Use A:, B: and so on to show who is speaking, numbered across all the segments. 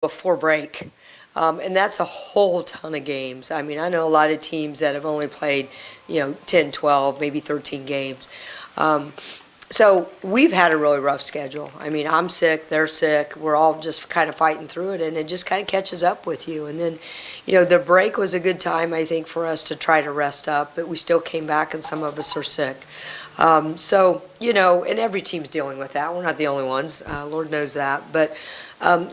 A: before break. And that's a whole ton of games. I mean, I know a lot of teams that have only played, 10, 12, maybe 13 games. So we've had a really rough schedule. I mean, I'm sick, they're sick, we're all just kind of fighting through it, and it just kind of catches up with you. And then, the break was a good time, I think, for us to try to rest up, but we still came back and some of us are sick. And every team's dealing with that. We're not the only ones. Lord knows that. But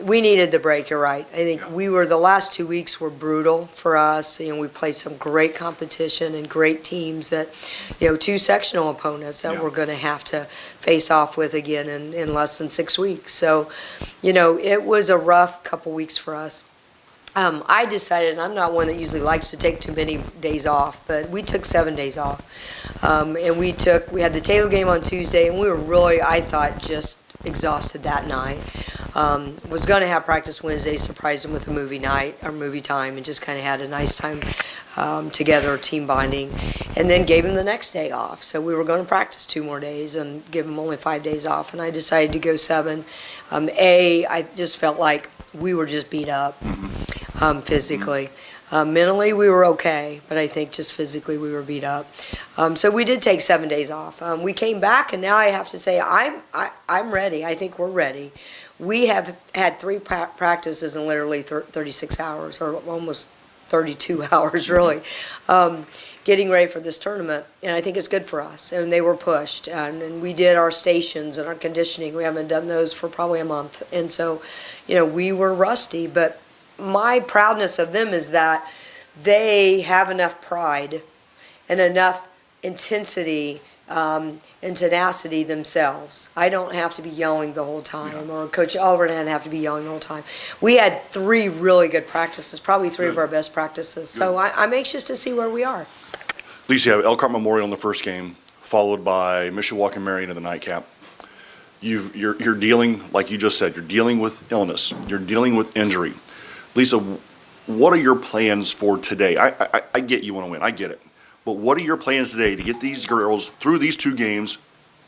A: we needed the break, you're right. I think the last 2 weeks were brutal for us. We played some great competition and great teams that, two sectional opponents that we're going to have to face off with again in less than 6 weeks. So, it was a rough couple weeks for us. I decided, and I'm not one that usually likes to take too many days off, but we took 7 days off. And we had the Taylor game on Tuesday, and we were really, I thought, just exhausted that night. Was going to have practice Wednesday, surprised them with a movie night or movie time, and just kind of had a nice time together, team bonding, and then gave him the next day off. So we were going to practice 2 more days and give him only 5 days off, and I decided to go 7. I just felt like we were just beat up physically. Mentally, we were okay, but I think just physically we were beat up. So we did take 7 days off. We came back, and now I have to say I'm ready. I think we're ready. We have had 3 practices in literally 36 hours, or almost 32 hours, really, getting ready for this tournament, and I think it's good for us. And they were pushed, and we did our stations and our conditioning. We haven't done those for probably a month, and so, we were rusty, but my proudness of them is that they have enough pride and enough intensity and tenacity themselves. I don't have to be yelling the whole time, or Coach Oliver didn't have to be yelling the whole time. We had 3 really good practices, probably 3 of our best practices. So I'm anxious to see where we are.
B: Lisa, you have Elkhart Memorial in the first game, followed by Mishawaka Marion in the nightcap. You're dealing, like you just said, you're dealing with illness. You're dealing with injury. Lisa, what are your plans for today? I get you want to win. I get it. But what are your plans today to get these girls through these 2 games,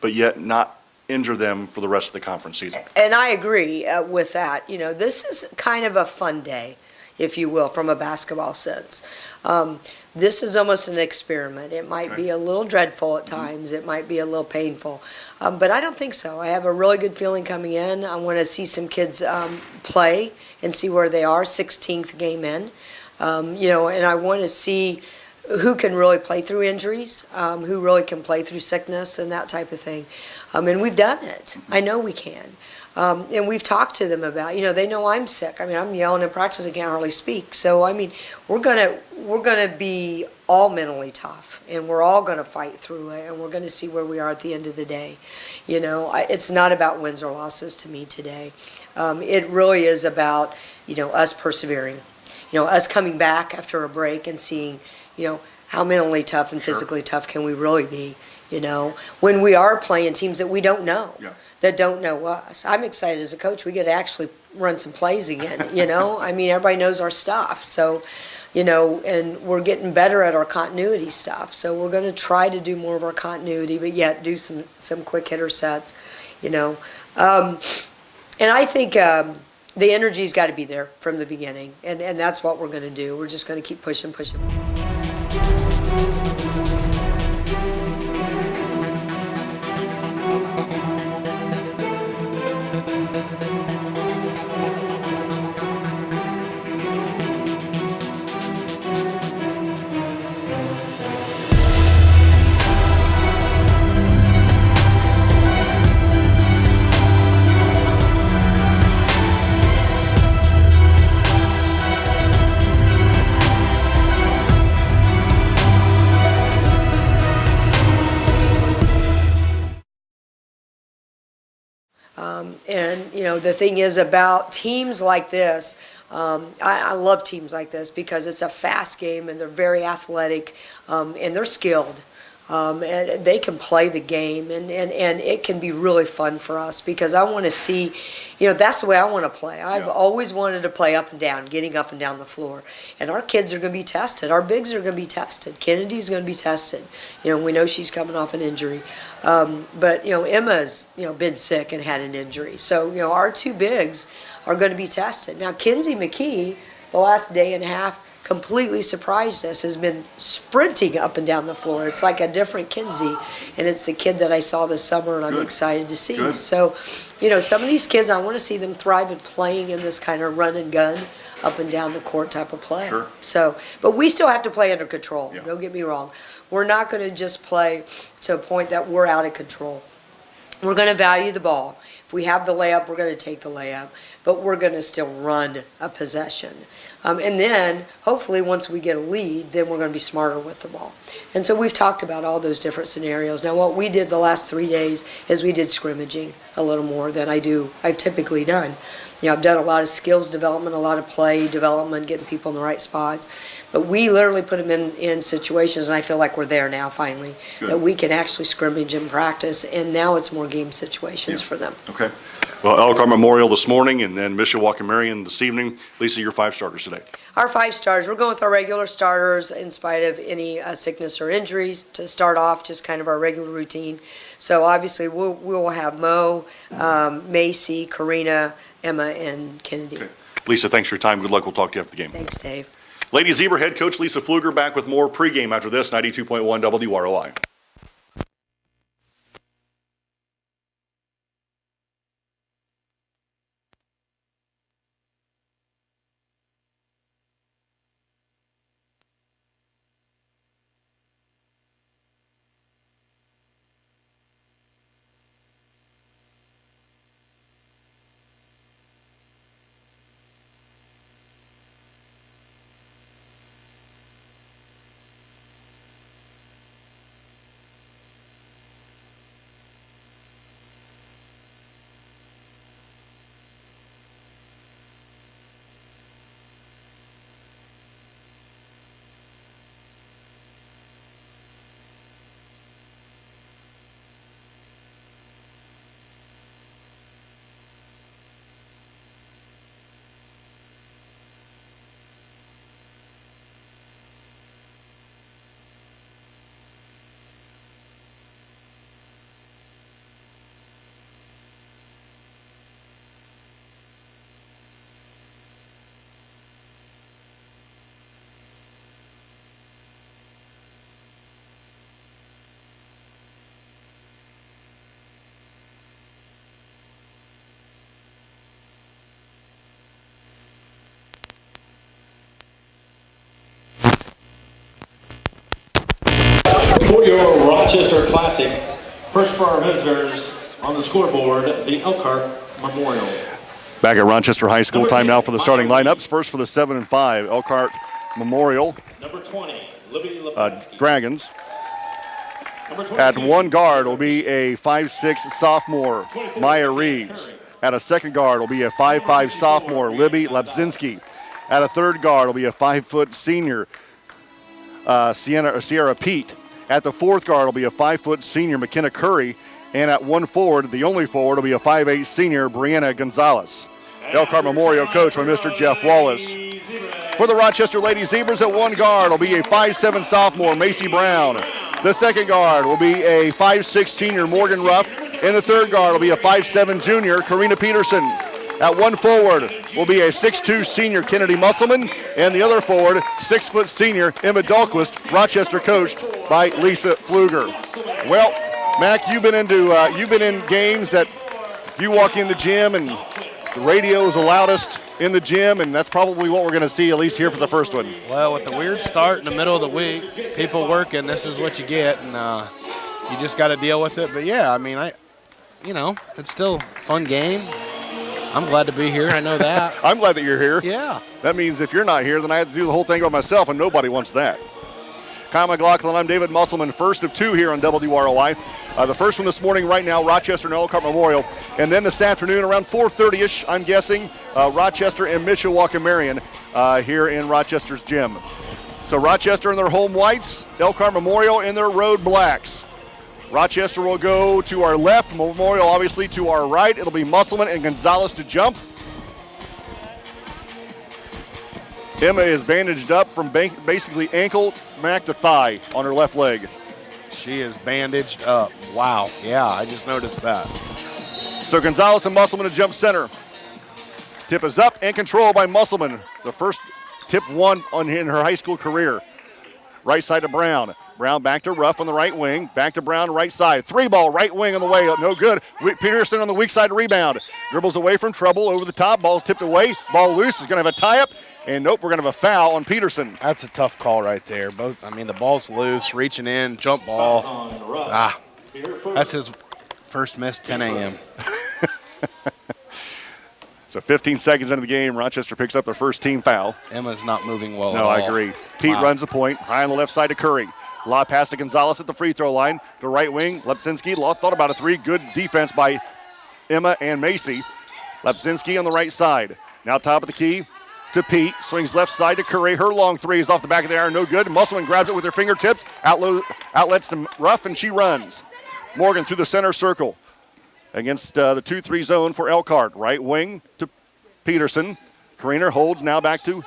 B: but yet not injure them for the rest of the conference season?
A: And I agree with that. This is kind of a fun day, if you will, from a basketball sense. This is almost an experiment. It might be a little dreadful at times. It might be a little painful. But I don't think so. I have a really good feeling coming in. I want to see some kids play and see where they are, 16th game in. And I want to see who can really play through injuries, who really can play through sickness and that type of thing. And we've done it. I know we can. And we've talked to them about, they know I'm sick. I mean, I'm yelling in practice, I can't hardly speak. So, I mean, we're gonna be all mentally tough, and we're all gonna fight through it, and we're gonna see where we are at the end of the day. It's not about wins or losses to me today. It really is about, us persevering. Us coming back after a break and seeing, how mentally tough and physically tough can we really be, when we are playing teams that we don't know. That don't know us. I'm excited as a coach. We get to actually run some plays again, I mean, everybody knows our stuff. So, and we're getting better at our continuity stuff. So we're going to try to do more of our continuity, but yet do some quick hitter sets, And I think the energy's got to be there from the beginning. And that's what we're going to do. We're just going to keep pushing. The thing is about teams like this, I love teams like this because it's a fast game and they're very athletic and they're skilled. and they can play the game, and it can be really fun for us because I want to see, that's the way I want to play. I've always wanted to play up and down, getting up and down the floor. And our kids are going to be tested. Our bigs are going to be tested. Kennedy's going to be tested. We know she's coming off an injury. But Emma's, been sick and had an injury. So, our two bigs are going to be tested. Now, Kinsey McKee, the last day and a half, completely surprised us, has been sprinting up and down the floor. It's like a different Kinsey, and it's the kid that I saw this summer, and I'm excited to see.
B: Good.
A: So, some of these kids, I want to see them thrive in playing in this kind of run and gun, up and down the court type of play.
B: Sure.
A: So, but we still have to play under control.
B: Yeah.
A: Don't get me wrong. We're not going to just play to a point that we're out of control. We're going to value the ball. If we have the layup, we're going to take the layup, but we're going to still run a possession. And then, hopefully, once we get a lead, then we're going to be smarter with the ball. And so we've talked about all those different scenarios. Now, what we did the last 3 days is we did scrimmaging a little more than I've typically done. I've done a lot of skills development, a lot of play development, getting people in the right spots. But we literally put them in situations, and I feel like we're there now, finally, that we can actually scrimmage and practice, and now it's more game situations for them.
B: Okay. Well, Elkhart Memorial this morning, and then Mishawaka Marion this evening. Lisa, your 5 starters today.
A: Our 5 starters, we're going with our regular starters in spite of any sickness or injuries to start off, just kind of our regular routine. So obviously we'll have Mo, Macy, Karina, Emma, and Kennedy.
B: Okay. Lisa, thanks for your time. Good luck. We'll talk to you after the game.
A: Thanks, Dave.
B: Lady Zebra head coach Lisa Pfluger back with more pregame after this, 92.1 WROI.
C: For your Rochester Classic, first for our visitors on the scoreboard, the Elkhart Memorial.
B: Back at Rochester High School, time now for the starting lineups. First for the 7 and 5 Elkhart Memorial
C: Number 20, Libby Lepinsky.
B: Dragons.
C: Number 22,
B: At one guard will be a 5'6" sophomore, Maya Reeves. At a second guard will be a 5'5" sophomore, Libby Lepzinski. At a third guard will be a 5-foot senior, Sierra Pete. At the fourth guard will be a 5-foot senior, McKenna Curry. And at one forward, the only forward, will be a 5'8" senior, Brianna Gonzalez. Elkhart Memorial coach by Mr. Jeff Wallace. For the Rochester Lady Zebras, at one guard will be a 5'7" sophomore, Macy Brown. The second guard will be a 5'6" senior, Morgan Ruff. And the third guard will be a 5'7" junior, Karina Peterson. At one forward will be a 6'2" senior, Kennedy Musselman, and the other forward, 6' senior, Emma Dahlquist, Rochester coached by Lisa Pfluger. Well, Mac, you've been in games that you walk in the gym and the radio is the loudest in the gym, and that's probably what we're going to see at least here for the first one.
D: Well, with the weird start in the middle of the week, people working, this is what you get, and you just got to deal with it. But yeah, I mean, it's still a fun game. I'm glad to be here. I know that.
B: I'm glad that you're here.
D: Yeah.
B: That means if you're not here, then I have to do the whole thing by myself, and nobody wants that. Kyle McLaughlin, I'm David Musselman, first of 2 here on WROI. The first one this morning right now, Rochester and Elkhart Memorial. And then this afternoon, around 4:30-ish, I'm guessing, Rochester and Mishawaka Marion here in Rochester's gym. So Rochester in their home whites, Elkhart Memorial in their road blacks. Rochester will go to our left, Memorial obviously to our right. It'll be Musselman and Gonzalez to jump. Emma is bandaged up from basically ankle back to thigh on her left leg.
D: She is bandaged up. Wow. Yeah, I just noticed that.
B: So Gonzalez and Musselman to jump center. Tip is up and controlled by Musselman. The first tip won in her high school career. Right side to Brown. Brown back to Ruff on the right wing. Back to Brown, right side. 3-ball, right wing on the way. No good. Peterson on the weak side to rebound. Dribbles away from trouble. Over the top. Ball's tipped away. Ball loose. Is going to have a tie-up. And nope, we're going to have a foul on Peterson.
D: That's a tough call right there. The ball's loose, reaching in, jump ball. That's his first miss, 10 a.m.
B: So 15 seconds into the game, Rochester picks up their first team foul.
D: Emma's not moving well
B: No, I agree. Pete runs the point. High on the left side to Curry. Lob pass to Gonzalez at the free throw line. The right wing, Lepsinski thought about a three. Good defense by Emma and Macy. Lepsinski on the right side. Now top of the key to Pete. Swings left side to Curry. Her long three is off the back of the iron. No good. Musselman grabs it with her fingertips. Outlets to Ruff, and she runs. Morgan through the center circle against the 2-3 zone for Elkhart. Right wing to Peterson. Kariner holds now back to,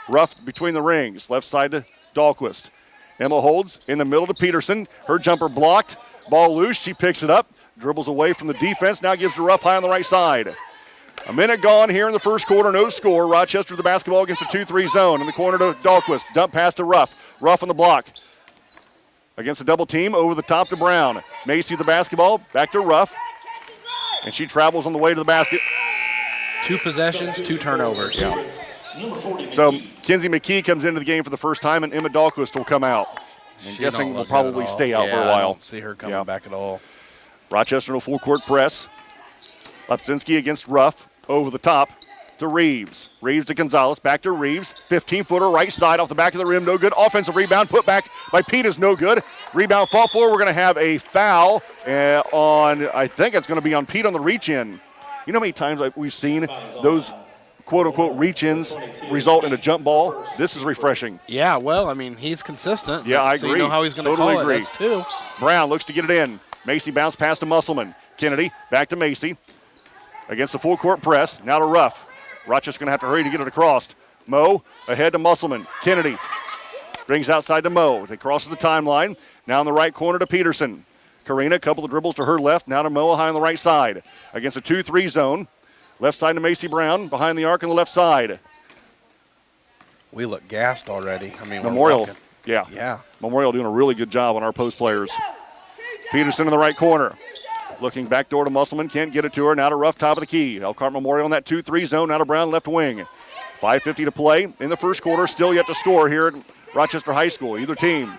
B: Ruff between the rings. Left side to Dahlquist. Emma holds in the middle to Peterson. Her jumper blocked. Ball loose. She picks it up. Dribbles away from the defense. Now gives to Ruff high on the right side. A minute gone here in the first quarter. No score. Rochester the basketball against the 2-3 zone. In the corner to Dahlquist. Dump pass to Ruff. Ruff on the block. Against the double team. Over the top to Brown. Macy the basketball. Back to Ruff. And she travels on the way to the basket.
D: 2 possessions, 2 turnovers.
B: Yeah. So Kenzie McKee comes into the game for the first time, and Emma Dahlquist will come out. I'm guessing will probably stay out for a while.
D: I don't see her coming back at all.
B: Rochester in a full court press. Lepsinski against Ruff. Over the top to Reeves. Reeves to Gonzalez. Back to Reeves. 15-footer right side off the back of the rim. No good. Offensive rebound. Put back by Pete is no good. Rebound fought for. We're going to have a foul on, I think it's going to be on Pete on the reach-in. You know how many times we've seen those quote-unquote reach-ins result in a jump ball? This is refreshing.
D: Yeah, well, he's consistent.
B: Yeah, I agree.
D: So you know how he's going to call it. That's 2.
B: Brown looks to get it in. Macy bounce pass to Musselman. Kennedy back to Macy. Against the full court press. Now to Ruff. Rochester's going to have to hurry to get it across. Moe ahead to Musselman. Kennedy brings outside to Moe. They crosses the timeline. Now in the right corner to Peterson. Karina, a couple of dribbles to her left. Now to Moe high on the right side. Against a 2-3 zone. Left side to Macy Brown. Behind the arc on the left side.
D: We look gassed already.
B: Memorial. Yeah. Memorial doing a really good job on our post players. Peterson in the right corner. Looking back door to Musselman. Can't get it to her. Now to Ruff, top of the key. Elkhart Memorial in that 2-3 zone. Now to Brown, left wing. 5:50 to play in the first quarter. Still yet to score here at Rochester High School. Either team.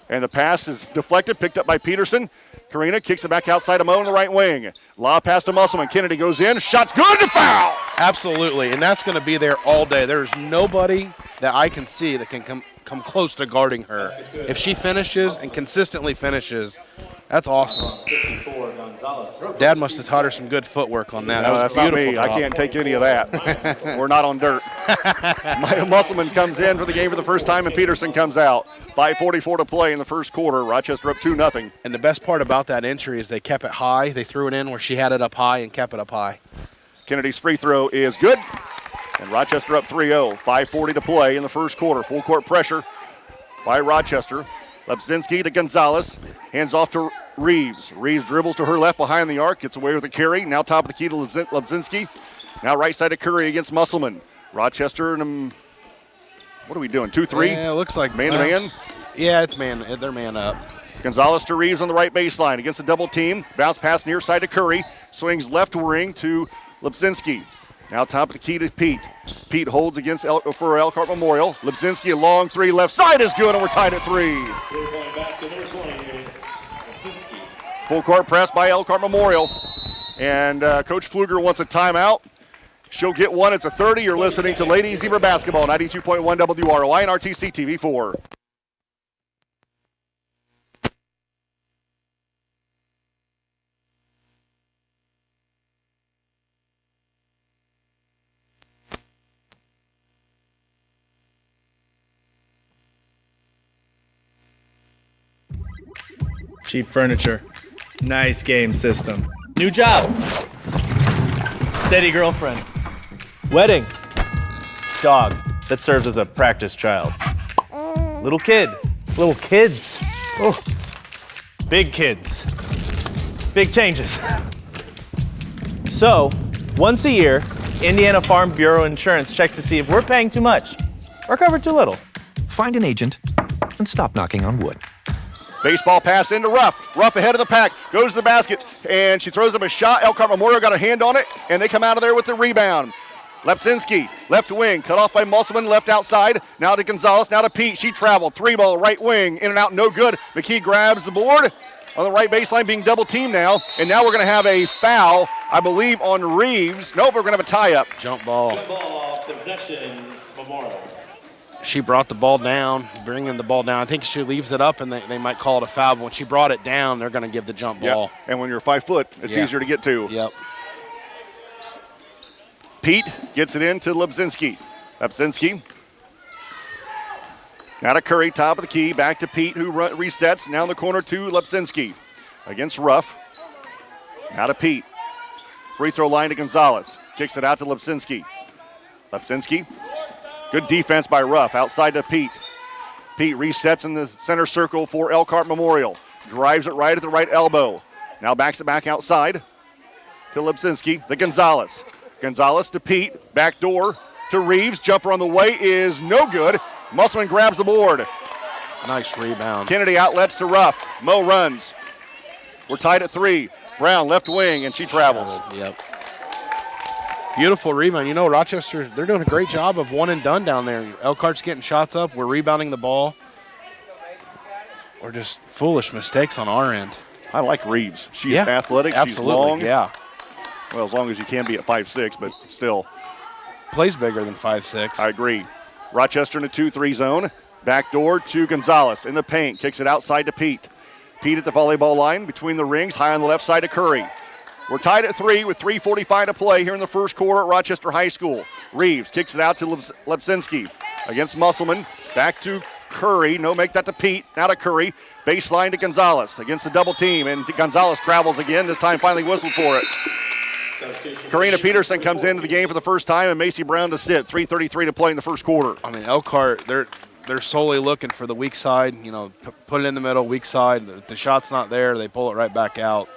B: And the pass is deflected. Picked up by Peterson. Karina kicks it back outside to Moe in the right wing. Lob pass to Musselman. Kennedy goes in. Shot's good to foul.
D: Absolutely. And that's going to be there all day. There's nobody that I can see that can come close to guarding her. If she finishes and consistently finishes, that's awesome. Dad must have taught her some good footwork on that.
B: No,
D: that was
B: that's
D: beautiful.
B: not me. I can't take any of that. We're not on dirt. Musselman comes in for the game for the first time, and Peterson comes out. 5:44 to play in the first quarter. Rochester up 2-0.
D: And the best part about that entry is they kept it high. They threw it in where she had it up high and kept it up high.
B: Kennedy's free throw is good. And Rochester up 3-0. 5:40 to play in the first quarter. Full court pressure by Rochester. Lepsinski to Gonzalez. Hands off to Reeves. Reeves dribbles to her left behind the arc. Gets away with the carry. Now top of the key to Lepsinski. Now right side to Curry against Musselman. Rochester and what are we doing? 2-3?
D: Yeah, it looks like
B: man to man.
D: Yeah, it's man. They're man up.
B: Gonzalez to Reeves on the right baseline against the double team. Bounce pass near side to Curry. Swings left wing to Lepsinski. Now top of the key to Pete. Pete holds against for Elkhart Memorial. Lepsinski, a long three, left side is good, and we're tied at 3. Full court press by Elkhart Memorial. And Coach Pfluger wants a timeout. She'll get one. It's a 30. You're listening to Lady Zebra Basketball, 92.1 WROI and RTC TV4.
E: Cheap furniture. Nice game system. New job. Steady girlfriend. Wedding. Dog that serves as a practice child. Little kid. Little kids. Oh. Big kids. Big changes. So, once a year, Indiana Farm Bureau Insurance checks to see if we're paying too much or covered too little.
F: Find an agent and stop knocking on wood.
B: Baseball pass into Ruff. Ruff ahead of the pack, goes to the basket, and she throws up a shot. Elkhart Memorial got a hand on it, and they come out of there with the rebound. Lepsinski, left wing, cut off by Musselman, left outside. Now to Gonzalez, now to Pete. She traveled, 3-ball, right wing, in and out, no good. McKee grabs the board on the right baseline, being double teamed now. And now we're going to have a foul, I believe, on Reeves. Nope, we're going to have a tie-up.
D: Jump ball.
C: Jump ball, possession, Memorial.
D: She brought the ball down, bringing the ball down. I think she leaves it up, and they might call it a foul. But when she brought it down, they're going to give the jump ball.
B: Yep. And when you're 5 foot, it's easier to get to.
D: Yep.
B: Pete gets it into Lepsinski. Lepsinski. Now to Curry, top of the key. Back to Pete, who resets. Now in the corner to Lepsinski against Ruff. Now to Pete. Free throw line to Gonzalez. Kicks it out to Lepsinski. Lepsinski. Good defense by Ruff. Outside to Pete. Pete resets in the center circle for Elkhart Memorial. Drives it right at the right elbow. Now backs it back outside to Lepsinski. The Gonzalez. Gonzalez to Pete. Back door to Reeves. Jumper on the way is no good. Musselman grabs the board.
D: Nice rebound.
B: Kennedy outlets to Ruff. Mo runs. We're tied at 3. Brown left wing, and she travels.
D: Yep. Beautiful rebound. You know, Rochester, they're doing a great job of one and done down there. Elkhart's getting shots up. We're rebounding the ball. Or just foolish mistakes on our end.
B: I like Reeves. She's athletic.
D: Absolutely.
B: She's long.
D: Yeah.
B: Well, as long as you can be at 5'6", but still.
D: Plays bigger than 5'6".
B: I agree. Rochester in a 2-3 zone. Back door to Gonzalez in the paint. Kicks it outside to Pete. Pete at the volleyball line between the rings, high on the left side to Curry. We're tied at 3 with 3:45 to play here in the first quarter at Rochester High School. Reeves kicks it out to Lepsinski against Musselman. Back to Curry. No, make that to Pete. Now to Curry. Baseline to Gonzalez against the double team. And Gonzalez travels again. This time finally whistled for it. Karina Peterson comes into the game for the first time, and Macy Brown to sit. 3:33 to play in the first quarter.
D: I mean, Elkhart, they're solely looking for the weak side. You know, put it in the middle, weak side. If the shot's not there, they pull it right back out.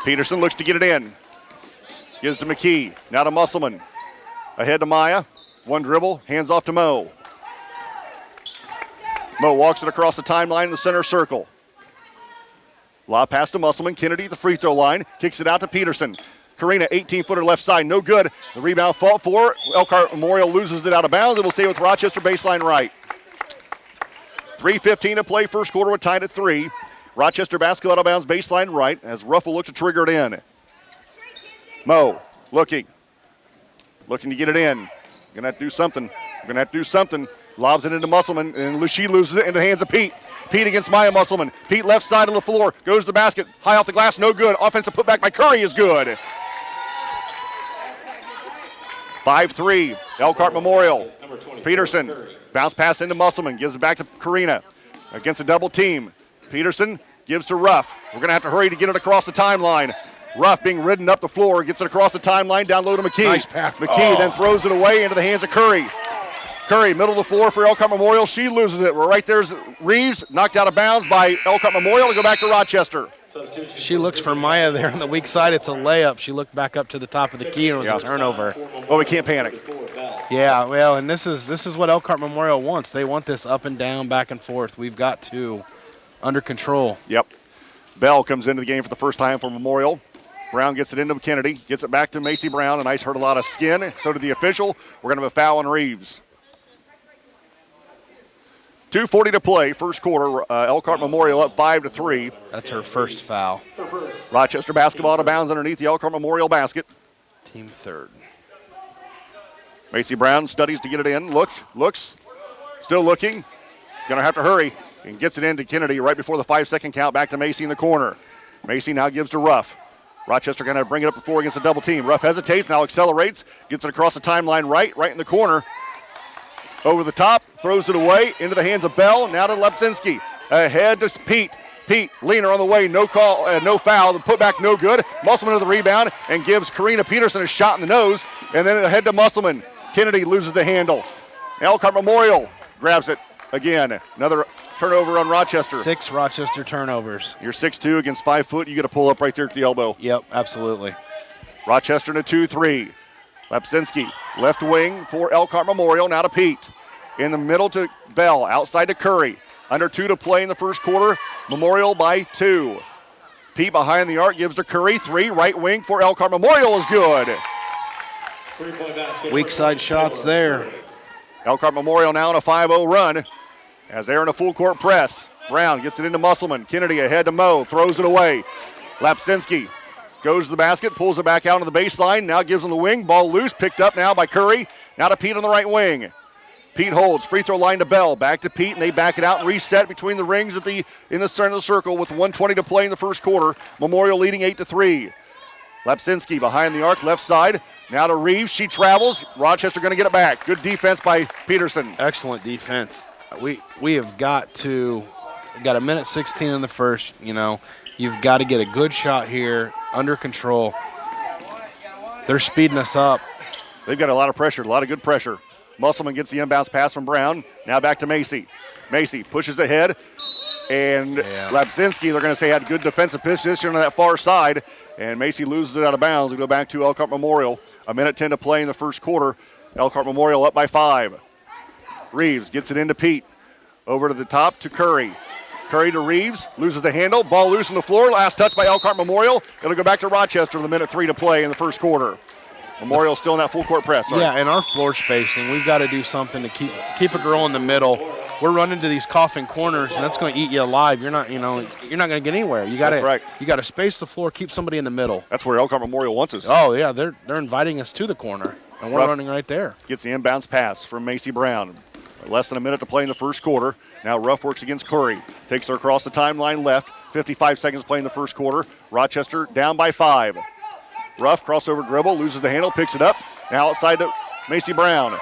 B: Peterson looks to get it in. Gives to McKee. Now to Musselman. Ahead to Maya. One dribble. Hands off to Mo. Mo walks it across the timeline in the center circle. Lob pass to Musselman. Kennedy, the free throw line. Kicks it out to Peterson. Karina, 18-footer left side. No good. The rebound fought for. Elkhart Memorial loses it out of bounds. It'll stay with Rochester baseline right. 3:15 to play. First quarter. We're tied at 3. Rochester basketball out of bounds baseline right as Ruff will look to trigger it in. Mo looking to get it in. Gonna have to do something. Lobs it into Musselman, and she loses it into the hands of Pete. Pete against Maya Musselman. Pete left side of the floor, goes to the basket, high off the glass, no good. Offensive putback by Curry is good. 5-3, Elkhart Memorial. Peterson, bounce pass into Musselman, gives it back to Karina against a double team. Peterson gives to Ruff. We're going to have to hurry to get it across the timeline. Ruff being ridden up the floor, gets it across the timeline, down low to McKee.
D: Nice pass.
B: McKee then throws it away into the hands of Curry. Curry, middle of the floor for Elkhart Memorial. She loses it. We're right there's Reeves, knocked out of bounds by Elkhart Memorial to go back to Rochester.
D: She looks for Maya there on the weak side. It's a layup. She looked back up to the top of the key and it was a turnover.
B: Oh, we can't panic.
D: Yeah, well, and this is what Elkhart Memorial wants. They want this up and down, back and forth. We've got to under control.
B: Yep. Bell comes into the game for the first time for Memorial. Brown gets it into Kennedy, gets it back to Macy Brown, and Ice hurt a lot of skin. So did the official. We're going to have a foul on Reeves. 2:40 to play, first quarter. Elkhart Memorial up 5-3.
D: That's her first foul.
B: Rochester basketball out of bounds underneath the Elkhart Memorial basket.
D: Team third.
B: Macy Brown studies to get it in. Looks, still looking. Going to have to hurry. And gets it into Kennedy right before the 5-second count. Back to Macy in the corner. Macy now gives to Ruff. Rochester going to bring it up the floor against a double team. Ruff hesitates, now accelerates. Gets it across the timeline right in the corner. Over the top, throws it away into the hands of Bell. Now to Lepsinski. Ahead to Pete. Pete, leaner on the way, no call, no foul. The putback no good. Musselman to the rebound and gives Karina Peterson a shot in the nose. And then ahead to Musselman. Kennedy loses the handle. Elkhart Memorial grabs it again. Another turnover on Rochester.
D: 6 Rochester turnovers.
B: You're 6'2" against 5 foot. You get a pull up right there at the elbow.
D: Yep, absolutely.
B: Rochester in a 2-3. Lepsinski, left wing for Elkhart Memorial. Now to Pete. In the middle to Bell. Outside to Curry. Under 2 to play in the first quarter. Memorial by 2. Pete behind the arc gives to Curry. 3. Right wing for Elkhart Memorial is good.
D: Weak side shots there.
B: Elkhart Memorial now on a 5-0 run as they're in a full court press. Brown gets it into Musselman. Kennedy ahead to Moe. Throws it away. Lapsinski goes to the basket. Pulls it back out on the baseline. Now gives on the wing. Ball loose. Picked up now by Curry. Now to Pete on the right wing. Pete holds. Free throw line to Bell. Back to Pete, and they back it out and reset between the rings in the center of the circle with 1:20 to play in the first quarter. Memorial leading 8-3. Lapsinski behind the arc, left side. Now to Reeves. She travels. Rochester going to get it back. Good defense by Peterson.
D: Excellent defense. We have got a minute 16 in the first. You've got to get a good shot here, under control. They're speeding us up.
B: They've got a lot of pressure, a lot of good pressure. Musselman gets the inbounds pass from Brown. Now back to Macy. Macy pushes ahead. And Lapsinski, they're going to say, had good defensive position on that far side. And Macy loses it out of bounds. We go back to Elkhart Memorial. A minute 10 to play in the first quarter. Elkhart Memorial up by 5. Reeves gets it into Pete. Over to the top to Curry. Curry to Reeves. Loses the handle. Ball loose on the floor. Last touch by Elkhart Memorial. It'll go back to Rochester with a minute 3 to play in the first quarter. Memorial still in that full court press. Sorry.
D: Yeah, and our floor spacing, we've got to do something to keep a girl in the middle. We're running to these coughing corners, and that's going to eat you alive. You're not going to get anywhere. You got to space the floor, keep somebody in the middle.
B: That's where Elkhart Memorial wants us.
D: Oh yeah, they're inviting us to the corner, and we're running right there.
B: Gets the inbounds pass from Macy Brown. Less than a minute to play in the first quarter. Now Ruff works against Curry. Takes her across the timeline left. 55 seconds to play in the first quarter. Rochester down by 5. Ruff crossover dribble, loses the handle, picks it up. Now outside to Macy Brown.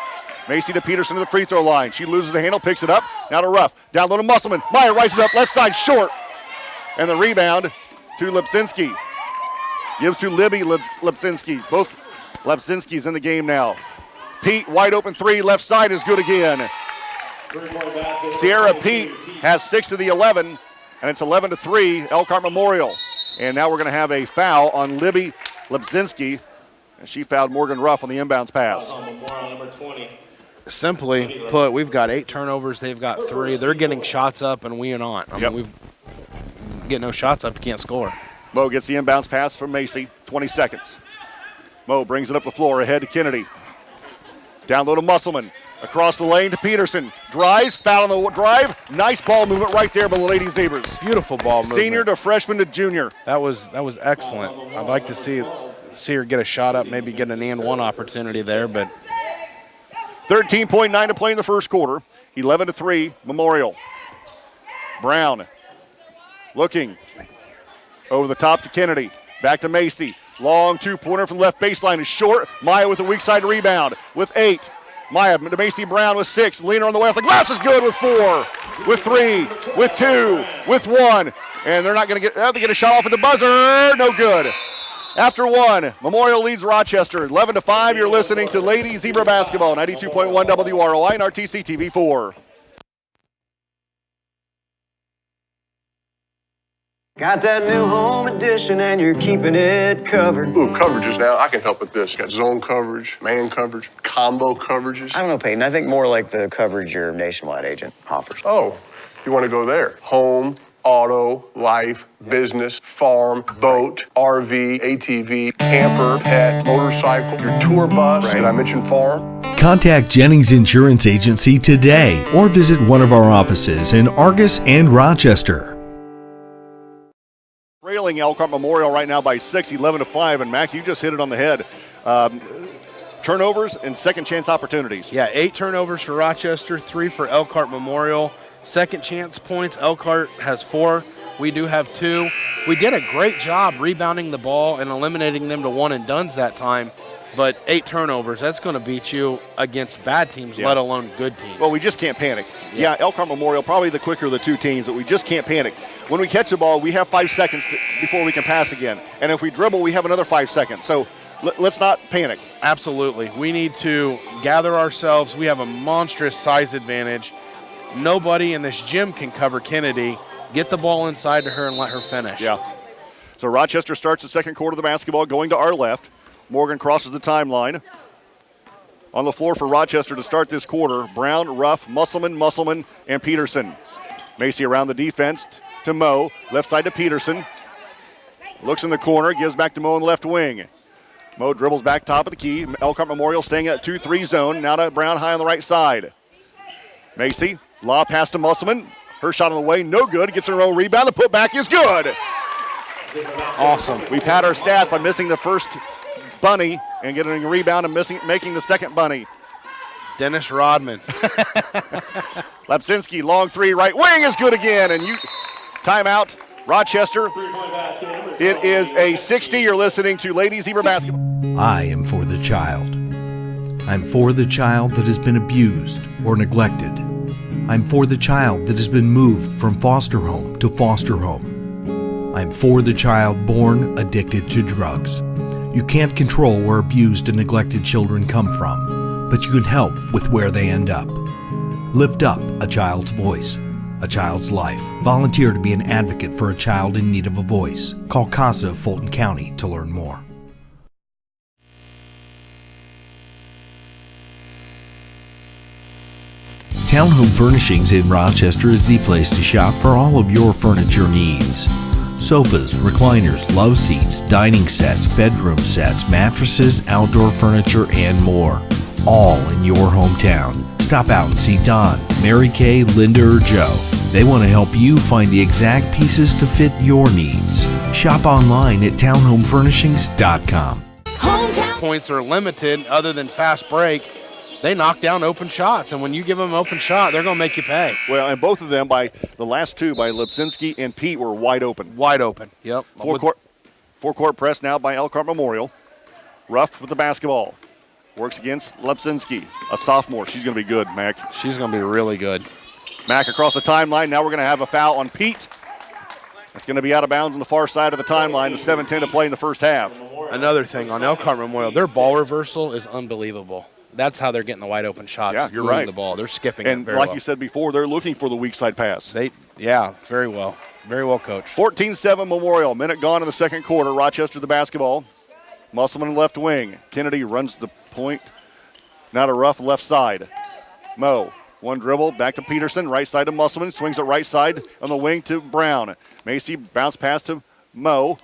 B: Macy to Peterson to the free throw line. She loses the handle, picks it up. Now to Ruff. Down low to Musselman. Meyer rises up, left side short. And the rebound to Lepsinski. Gives to Libby Lepsinski. Both Lepsinski's in the game now. Pete, wide open 3, left side is good again. Sierra Pete has 6 of the 11, and it's 11-3, Elkhart Memorial. And now we're going to have a foul on Libby Lepsinski, and she fouled Morgan Ruff on the inbounds pass.
D: Simply put, we've got 8 turnovers. They've got 3. They're getting shots up, and we are not. I mean, we've get no shots up. You can't score.
B: Mo gets the inbounds pass from Macy. 20 seconds. Mo brings it up the floor ahead to Kennedy. Down low to Musselman. Across the lane to Peterson. Drives, foul on the drive. Nice ball movement right there by the Lady Zebras.
D: Beautiful ball movement.
B: Senior to freshman to junior.
D: That was excellent. I'd like to see her get a shot up, maybe get an and one opportunity there, but
B: 13.9 to play in the first quarter. 11-3 Memorial. Brown looking over the top to Kennedy. Back to Macy. Long two-pointer from the left baseline is short. Maya with a weak side rebound with 8. Maya to Macy Brown with 6. Leaner on the way off the glass is good with 4, with 3, with 2, with 1. And they're not going to get a shot off at the buzzer. No good. After 1, Memorial leads Rochester 11-5. You're listening to Lady Zebra Basketball, 92.1 WROI and RTC TV4.
G: Got that new home edition and you're keeping it covered.
H: Ooh, coverages now, I can help with this. Got zone coverage, man coverage, combo coverages.
G: I don't know, Peyton. I think more like the coverage your nationwide agent offers.
H: Oh, you want to go there? Home, auto, life, business, farm, boat, RV, ATV, camper, pet, motorcycle, your tour bus. Right. Did I mention farm?
I: Contact Jennings Insurance Agency today or visit one of our offices in Argus and Rochester.
B: Trailing Elkhart Memorial right now by 6, 11-5. And Mac, you just hit it on the head. Turnovers and second chance opportunities.
D: Yeah, 8 turnovers for Rochester, 3 for Elkhart Memorial. Second chance points, Elkhart has 4. We do have 2. We did a great job rebounding the ball and eliminating them to one-and-dones that time. But 8 turnovers, that's going to beat you against bad teams, let alone good teams.
J: Well, we just can't panic. Yeah, Elkhart Memorial, probably the quicker of the 2 teams, but we just can't panic. When we catch the ball, we have 5 seconds before we can pass again. And if we dribble, we have another 5 seconds. So let's not panic.
D: Absolutely. We need to gather ourselves. We have a monstrous size advantage. Nobody in this gym can cover Kennedy. Get the ball inside to her and let her finish.
B: Yeah. So Rochester starts the second quarter of the basketball going to our left. Morgan crosses the timeline. On the floor for Rochester to start this quarter, Brown, Ruff, Musselman, and Peterson. Macy around the defense to Moe. Left side to Peterson. Looks in the corner, gives back to Moe in the left wing. Moe dribbles back top of the key. Elkhart Memorial staying at 2-3 zone. Now to Brown high on the right side. Macy, lob pass to Musselman. Her shot on the way, no good. Gets her own rebound. The putback is good.
D: Awesome.
B: We pad our stats by missing the first bunny and getting a rebound and making the second bunny.
D: Dennis Rodman.
B: Lapsinski, long 3, right wing is good again. And timeout, Rochester. It is a 60. You're listening to Ladies Zebra Basketball.
I: I am for the child. I'm for the child that has been abused or neglected. I'm for the child that has been moved from foster home to foster home. I'm for the child born addicted to drugs. You can't control where abused and neglected children come from, but you can help with where they end up. Lift up a child's voice, a child's life. Volunteer to be an advocate for a child in need of a voice. Call CASA of Fulton County to learn more. Town Home Furnishings in Rochester is the place to shop for all of your furniture needs. Sofas, recliners, love seats, dining sets, bedroom sets, mattresses, outdoor furniture, and more. All in your hometown. Stop out and see Don, Mary Kay, Linda, or Joe. They want to help you find the exact pieces to fit your needs. Shop online at townhomefurnishings.com.
D: Points are limited other than fast break. They knock down open shots, and when you give them an open shot, they're going to make you pay.
B: Well, and both of them, by the last 2, by Lipsinski and Pete, were wide open.
D: Wide open, yep.
B: Four-court press now by Elkhart Memorial. Ruff with the basketball. Works against Lipsinski, a sophomore. She's going to be good, Mac.
D: She's going to be really good.
B: Mac across the timeline. Now we're going to have a foul on Pete. It's going to be out of bounds on the far side of the timeline with 7:10 to play in the first half.
D: Another thing on Elkhart Memorial, their ball reversal is unbelievable. That's how they're getting the wide open shots.
B: Yeah, you're right.
D: The ball. They're skipping
B: and
D: it very
B: like
D: well.
B: you said before, they're looking for the weak side pass.
D: Yeah, very well. Very well coached.
B: 14-7 Memorial. Minute gone in the second quarter. Rochester the basketball. Musselman left wing. Kennedy runs the point. Now to Ruff left side. Moe. One dribble. Back to Peterson. Right side to Musselman. Swings it right side on the wing to Brown. Macy bounce pass to Moe.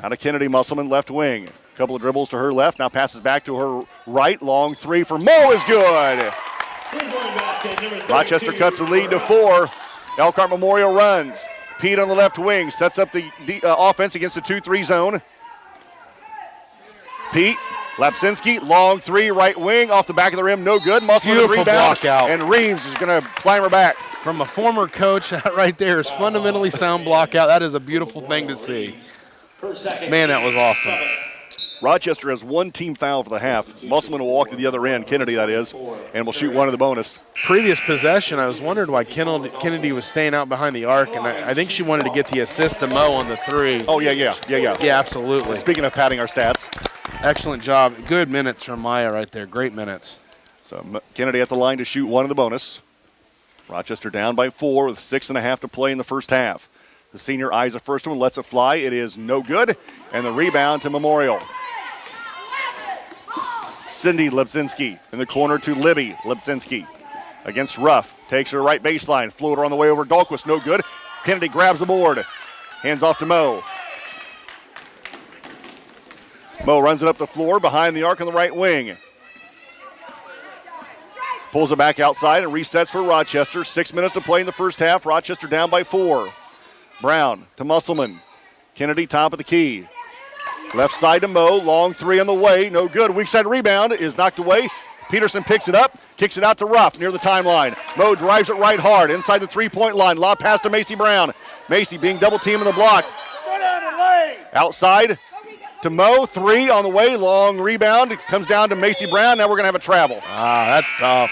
B: Now to Kennedy. Musselman left wing. Couple of dribbles to her left. Now passes back to her right. Long 3 for Moe is good. Rochester cuts the lead to 4. Elkhart Memorial runs. Pete on the left wing sets up the offense against the 2-3 zone. Pete, Lapsinski, long 3, right wing, off the back of the rim, no good. Musselman with the rebound,
D: block out.
B: and Reams is going to climb her back.
D: From a former coach, that right there is fundamentally sound block out. That is a beautiful thing to see. Man, that was awesome.
B: Rochester has 1 team foul for the half. Musselman will walk to the other end, Kennedy that is, and will shoot one of the bonus.
D: Previous possession, I was wondering why Kennedy was staying out behind the arc, and I think she wanted to get the assist to Moe on the 3.
B: Oh, yeah.
D: Yeah, absolutely.
B: Speaking of padding our stats.
D: Excellent job. Good minutes from Maya right there. Great minutes.
B: So Kennedy at the line to shoot one of the bonus. Rochester down by 4 with 6.5 to play in the first half. The senior eyes the first one, lets it fly. It is no good, and the rebound to Memorial. Cindy Lipsinski in the corner to Libby Lipsinski against Ruff. Takes her right baseline. Floater on the way over Dahlquist. No good. Kennedy grabs the board. Hands off to Moe. Moe runs it up the floor behind the arc on the right wing. Pulls it back outside and resets for Rochester. 6 minutes to play in the first half. Rochester down by 4. Brown to Musselman. Kennedy top of the key. Left side to Moe, long 3 on the way, no good. Weak side rebound is knocked away. Peterson picks it up, kicks it out to Ruff near the timeline. Moe drives it right hard inside the 3-point line. Lob pass to Macy Brown.
J: Macy being double teamed in the block. Outside to Mo, 3 on the way, long rebound. It comes down to Macy Brown. Now we're going to have a travel.
D: That's tough.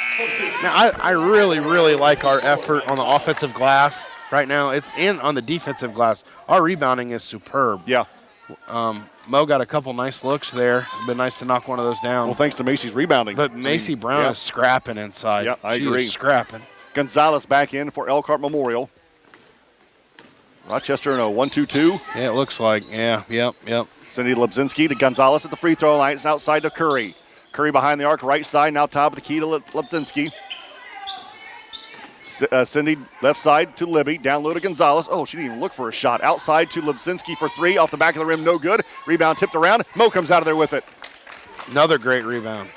D: Now, I really, really like our effort on the offensive glass right now, and on the defensive glass. Our rebounding is superb.
J: Yeah.
D: Mo got a couple nice looks there. It'd been nice to knock one of those down.
J: Well, thanks to Macy's rebounding.
D: But Macy Brown is scrapping inside.
J: Yeah, I
D: She
J: agree.
D: is scrapping.
J: Gonzalez back in for Elkhart Memorial. Rochester in a 1-2-2.
D: Yeah, it looks like. Yeah, yep.
J: Cindy Lebzinski to Gonzalez at the free throw line. It's outside to Curry. Curry behind the arc, right side, now top of the key to Lebzinski. Cindy left side to Libby, down low to Gonzalez. Oh, she didn't even look for a shot. Outside to Lebzinski for 3, off the back of the rim, no good. Rebound tipped around. Mo comes out of there with it.
D: Another great rebound.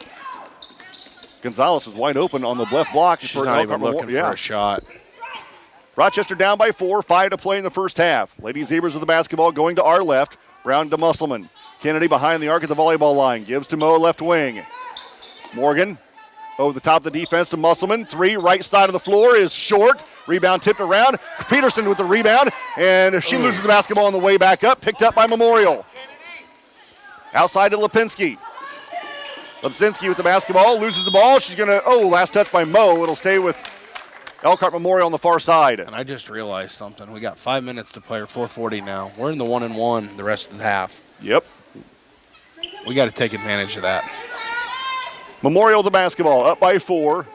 J: Gonzalez is wide open on the left block.
D: She's not even looking for a shot.
J: Rochester down by 4, 5 to play in the first half. Lady Zebras with the basketball going to our left. Brown to Musselman. Kennedy behind the arc at the volleyball line. Gives to Mo, left wing. Morgan over the top of the defense to Musselman. 3, right side of the floor is short. Rebound tipped around. Peterson with the rebound, and she loses the basketball on the way back up. Picked up by Memorial. Outside to Lipinski. Lebzinski with the basketball, loses the ball. She's going to, last touch by Mo. It'll stay with Elkhart Memorial on the far side.
D: And I just realized something. We got 5 minutes to play, or 4:40 now. We're in the 1-1 the rest of the half.
J: Yep.
D: We got to take advantage of that.
J: Memorial the basketball, up by 4.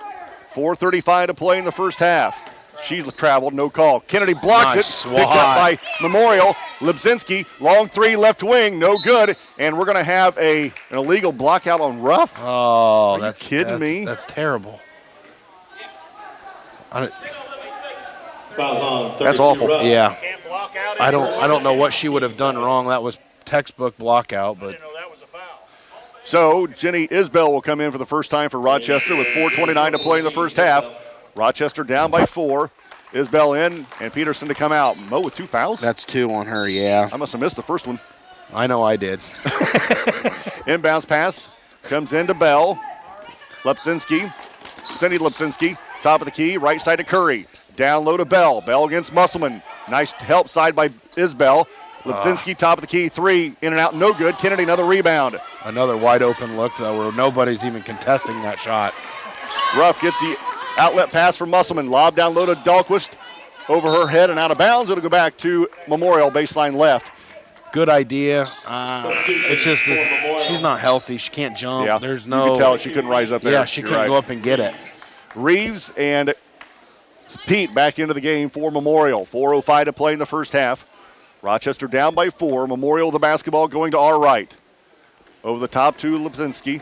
J: 4:35 to play in the first half. She traveled, no call. Kennedy blocks
D: Nice
J: it. Picked up by Memorial. Lebzinski, long 3, left wing, no good. And we're going to have an illegal block out on Ruff.
D: Oh,
J: Are you kidding me?
D: That's terrible.
J: That's awful.
D: Yeah. I don't know what she would have done wrong. That was textbook block out, but
J: So Jenny Isbell will come in for the first time for Rochester with 4:29 to play in the first half. Rochester down by 4. Isbell in, and Peterson to come out. Mo with 2 fouls?
D: that's 2 on her, yeah.
J: I must have missed the first one.
D: I know I did.
J: Inbounds pass comes into Bell. Lepzinski, Cindy Lepzinski, top of the key, right side to Curry. Down low to Bell. Bell against Musselman. Nice help side by Isbell. Lepzinski, top of the key, 3, in and out, no good. Kennedy, another rebound.
D: Another wide open look though, where nobody's even contesting that shot.
J: Ruff gets the outlet pass from Musselman. Lob down low to Dahlquist. Over her head and out of bounds. It'll go back to Memorial, baseline left.
D: Good idea. It's just she's not healthy. She can't jump.
J: Yeah,
D: There's
J: you
D: no.
J: could tell she couldn't rise up there.
D: Yeah, she
J: You're
D: couldn't
J: right.
D: go up and get it.
J: Reeves and Pete back into the game for Memorial. 4:05 to play in the first half. Rochester down by 4. Memorial the basketball going to our right. Over the top to Lipzinski.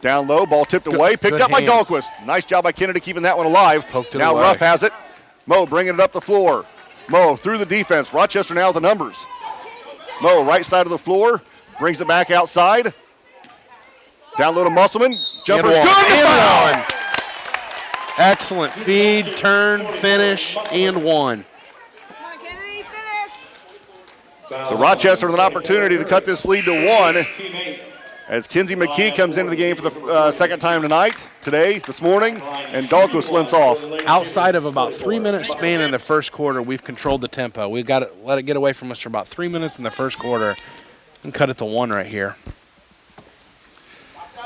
J: Down low, ball tipped away, picked
D: good
J: up by
D: hands.
J: Dahlquist. Nice job by Kennedy keeping that one alive.
D: Poked it
J: now
D: away.
J: Ruff has it. Mo bringing it up the floor. Mo through the defense. Rochester now with the numbers. Mo right side of the floor, brings it back outside. Down low to Musselman. Jumper's
D: And
J: good.
D: one.
J: The
D: And
J: foul!
D: one. Excellent feed, turn, finish, and 1.
J: So Rochester with an opportunity to cut this lead to 1 as Kinsey McKee comes into the game for the second time this morning, and Dahlquist limps off.
D: Outside of about 3 minutes span in the first quarter, we've controlled the tempo. We've got to let it get away from us for about 3 minutes in the first quarter and cut it to 1 right here.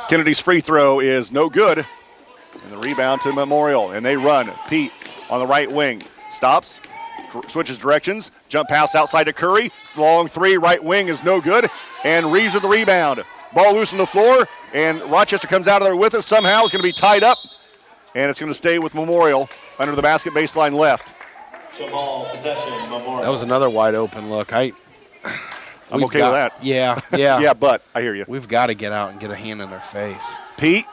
J: Kennedy's free throw is no good, and the rebound to Memorial, and they run. Pete on the right wing, stops, switches directions, jump pass outside to Curry, long 3, right wing is no good, and Reeves with the rebound. Ball loose on the floor, and Rochester comes out of there with it. Somehow it's going to be tied up, and it's going to stay with Memorial under the basket baseline left.
C: Possession, Memorial.
D: That was another wide open look.
J: I'm
D: We've
J: okay
D: got-
J: with that.
D: Yeah.
J: Yeah, but I hear you.
D: We've got to get out and get a hand in their face.
J: Pete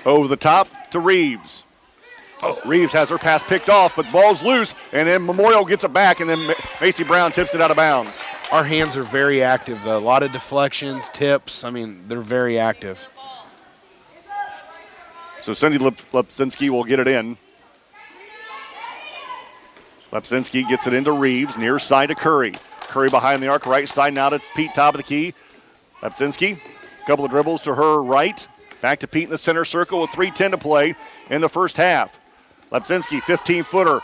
J: over the top to Reeves. Reeves has her pass picked off, but ball's loose, and then Memorial gets it back, and then Macy Brown tips it out of bounds.
D: Our hands are very active, though. A lot of deflections, tips. I mean, they're very active.
J: So Cindy Lepzinski will get it in. Lepzinski gets it into Reeves, near side to Curry. Curry behind the arc, right side now to Pete, top of the key. Lepzinski, a couple of dribbles to her right. Back to Pete in the center circle with 3:10 to play in the first half. Lepzinski, 15-footer,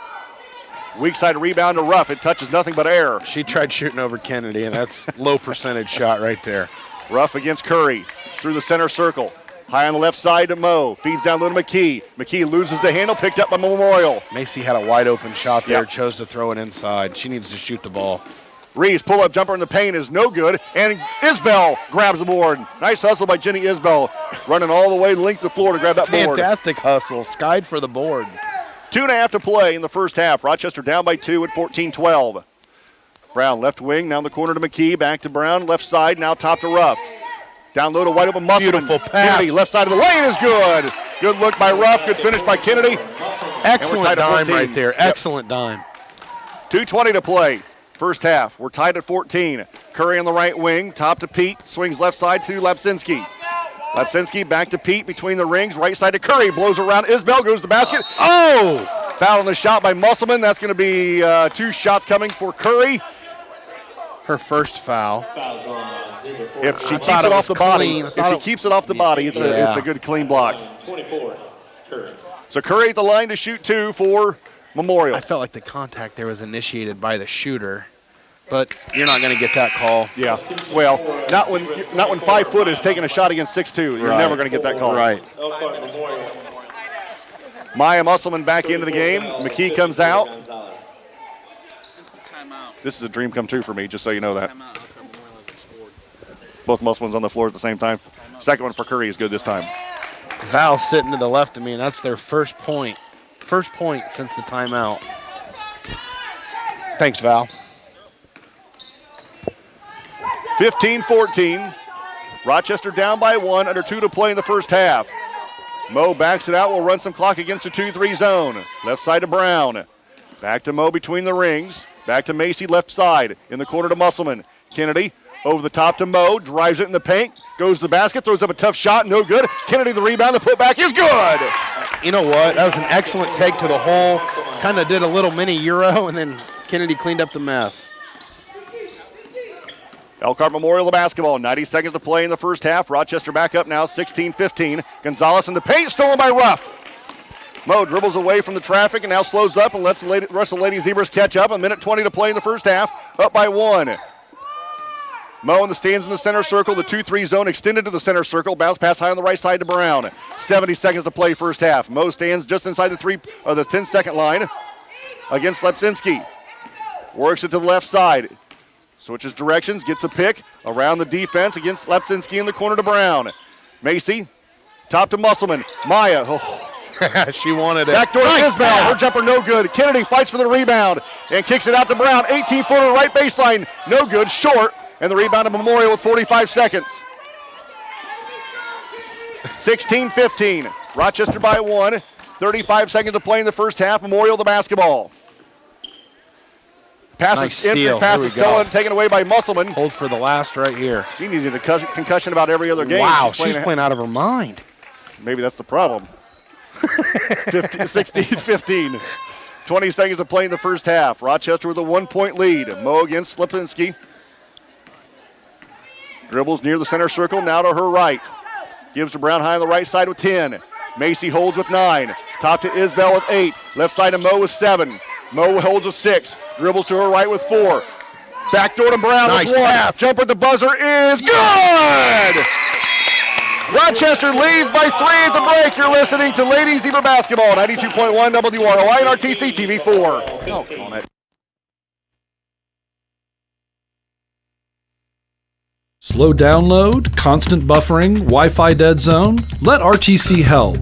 J: Weak side rebound to Ruff. It touches nothing but air.
D: She tried shooting over Kennedy, and that's low percentage shot right there.
J: Ruff against Curry through the center circle. High on the left side to Moe. Feeds down low to McKee. McKee loses the handle, picked up by Memorial.
D: Macy had a wide open shot there,
J: Yep.
D: chose to throw it inside. She needs to shoot the ball.
J: Reeves pull-up jumper in the paint is no good, and Isbell grabs the board. Nice hustle by Jenny Isbell, running all the way length of the floor to grab that board.
D: Fantastic hustle. Skied for the board.
J: 2.5 to play in the first half. Rochester down by 2 at 14-12. Brown left wing, now in the corner to McKee, back to Brown, left side, now top to Ruff. Down low to wide open Musselman.
D: Beautiful pass.
J: Kennedy, left side of the lane is good. Good look by Ruff, good finish by Kennedy.
D: Excellent dime
J: 14.
D: right there.
J: Yep.
D: Excellent dime.
J: 2:20 to play. First half. We're tied at 14. Curry on the right wing, top to Pete, swings left side to Lapsinski. Lapsinski back to Pete between the rings, right side to Curry, blows around Isbell, goes to the basket. Oh! Foul on the shot by Musselman. That's going to be 2 shots coming for Curry.
D: Her first foul.
J: If she keeps
D: thought
J: it
D: it
J: off
D: was
J: the body,
D: clean. I
J: if
D: thought
J: she
D: it-
J: keeps it off the body, it's a good clean block.
C: 24, Curry.
J: So Curry at the line to shoot 2 for Memorial.
D: I felt like the contact there was initiated by the shooter, but you're not going to get that call.
J: Yeah. Well, not when 5 foot is taking a shot against 6'2". You're
D: Right.
J: never going to get that call.
D: Right.
C: Elkhart Memorial.
J: Maya Musselman back into the game. McKee comes out. This is a dream come true for me, just so you know that. Both Musselmans on the floor at the same time. Second one for Curry is good this time.
D: Val sitting to the left of me, and that's their first point. First point since the timeout. Thanks, Val.
J: 15-14. Rochester down by 1, under 2 to play in the first half. Moe backs it out, will run some clock against the 2-3 zone. Left side to Brown. Back to Moe between the rings. Back to Macy left side. In the corner to Musselman. Kennedy over the top to Moe. Drives it in the paint. Goes to the basket. Throws up a tough shot. No good. Kennedy the rebound. The putback is good.
D: You know what? That was an excellent take to the hole. Kind of did a little mini Euro, and then Kennedy cleaned up the mess.
J: Elkhart Memorial the basketball. 90 seconds to play in the first half. Rochester back up now, 16-15. Gonzalez in the paint, stolen by Ruff. Moe dribbles away from the traffic and now slows up and lets the rest of the Lady Zebras catch up. A minute 20 to play in the first half, up by 1. Moe in the stands in the center circle. The 2-3 zone extended to the center circle. Bounce pass high on the right side to Brown. 70 seconds to play first half. Moe stands just inside the 10-second line against Lepsinski. Works it to the left side. Switches directions, gets a pick around the defense against Lepsinski in the corner to Brown. Macy, top to Musselman. Maya,
D: She wanted it.
J: backdoor to
D: Nice
J: Isbell.
D: pass.
J: Her jumper no good. Kennedy fights for the rebound and kicks it out to Brown. 18-footer right baseline, no good, short. And the rebound to Memorial with 45 seconds. 16-15. Rochester by 1. 35 seconds to play in the first half. Memorial the basketball. Passes,
D: Nice steal.
J: pass
D: Here we
J: is stolen,
D: go.
J: taken away by Musselman.
D: Hold for the last right here.
J: She needed a concussion about every other game.
D: Wow, she's playing out of her mind.
J: Maybe that's the problem. 16-15. 20 seconds to play in the first half. Rochester with a 1-point lead. Moe against Lipinski. Dribbles near the center circle, now to her right. Gives to Brown high on the right side with 10. Macy holds with 9. Top to Isbell with 8. Left side to Moe with 7. Moe holds with 6. Dribbles to her right with 4. Backdoor to Brown
D: Nice
J: with 1.
D: pass.
J: Jumper at the buzzer is good! Rochester leads by 3 at the break. You're listening to Lady Zebra Basketball, 92.1 WROI and RTC TV4. Oh, on it.
I: Slow download, constant buffering, Wi-Fi dead zone? Let RTC help.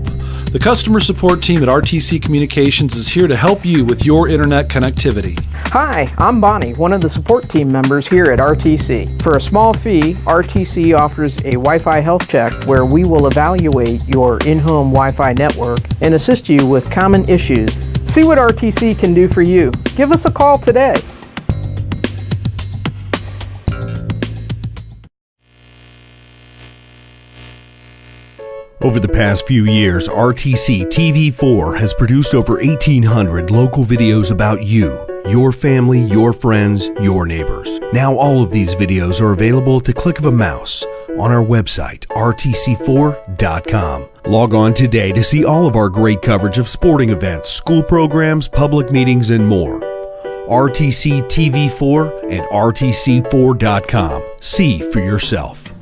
I: The customer support team at RTC Communications is here to help you with your internet connectivity.
K: Hi, I'm Bonnie, one of the support team members here at RTC. For a small fee, RTC offers a Wi-Fi health check where we will evaluate your in-home Wi-Fi network and assist you with common issues. See what RTC can do for you. Give us a call today.
I: Over the past few years, RTC TV4 has produced over 1,800 local videos about you, your family, your friends, your neighbors. Now all of these videos are available at the click of a mouse on our website, rtc4.com. Log on today to see all of our great coverage of sporting events, school programs, public meetings, and more. RTC TV4 and RTC4.com. See for yourself.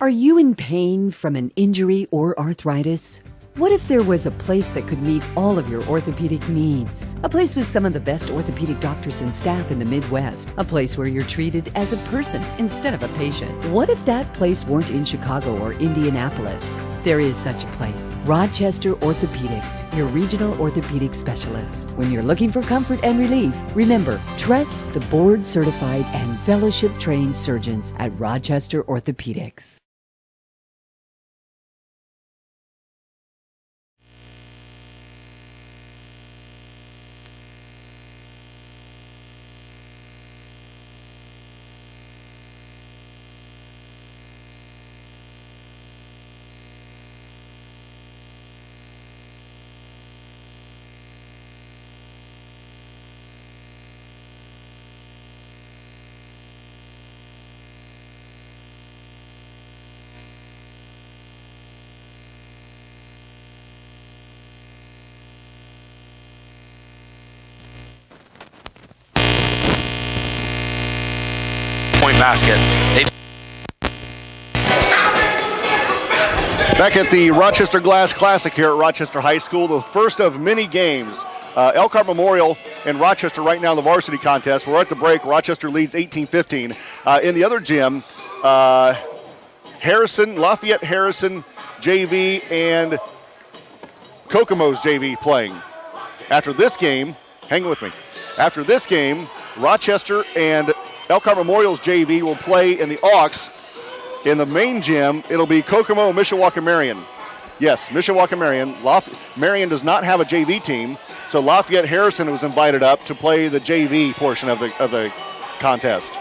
L: Are you in pain from an injury or arthritis? What if there was a place that could meet all of your orthopedic needs? A place with some of the best orthopedic doctors and staff in the Midwest. A place where you're treated as a person instead of a patient. What if that place weren't in Chicago or Indianapolis? There is such a place. Rochester Orthopedics, your regional orthopedic specialist. When you're looking for comfort and relief, remember, trust the board-certified and fellowship-trained surgeons at Rochester Orthopedics.
D: Point basket.
J: Back at the Rochester Glass Classic here at Rochester High School, the first of many games. Elkhart Memorial and Rochester right now in the varsity contest. We're at the break. Rochester leads 18-15. In the other gym, Lafayette Harrison JV and Kokomo's JV playing. After this game, hang with me. After this game, Rochester and Elkhart Memorial's JV will play in the Auks. In the main gym, it'll be Kokomo and Mishawaka Marion. Yes, Mishawaka Marion. Marion does not have a JV team, so Lafayette Harrison was invited up to play the JV portion of the contest.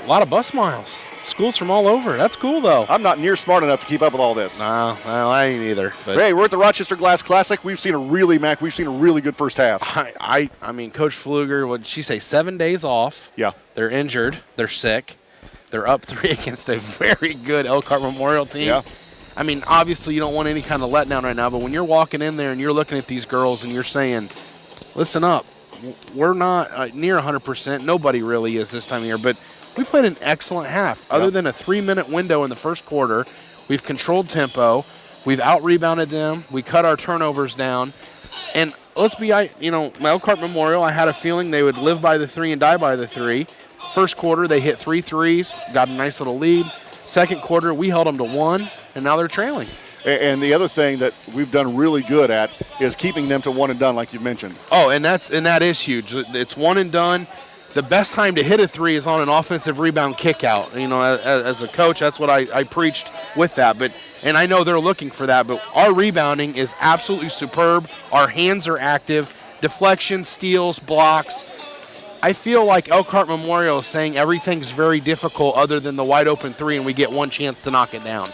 D: A lot of bus miles. Schools from all over. That's cool, though.
J: I'm not near smart enough to keep up with all this.
D: No, well, I ain't either. But
J: hey, we're at the Rochester Glass Classic. We've seen a really good first half.
D: I mean, Coach Pfluger, what did she say, 7 days off?
J: Yeah.
D: They're injured. They're sick. They're up 3 against a very good Elkhart Memorial team.
J: Yeah.
D: I mean, obviously you don't want any kind of letdown right now, but when you're walking in there and you're looking at these girls and you're saying, listen up, we're not near 100%. Nobody really is this time of year, but we played an excellent half. Other than a 3-minute window in the first quarter, we've controlled tempo. We've out-rebounded them. We cut our turnovers down. And let's be, Elkhart Memorial, I had a feeling they would live by the 3 and die by the 3. First quarter, they hit 3 threes, got a nice little lead. Second quarter, we held them to 1, and now they're trailing.
J: And the other thing that we've done really good at is keeping them to 1 and done, like you mentioned.
D: Oh, and that is huge. It's 1 and done. The best time to hit a 3 is on an offensive rebound kick out. As a coach, that's what I preached with that. And I know they're looking for that, but our rebounding is absolutely superb. Our hands are active. Deflections, steals, blocks. I feel like Elkhart Memorial is saying everything's very difficult other than the wide open 3, and we get one chance to knock it down.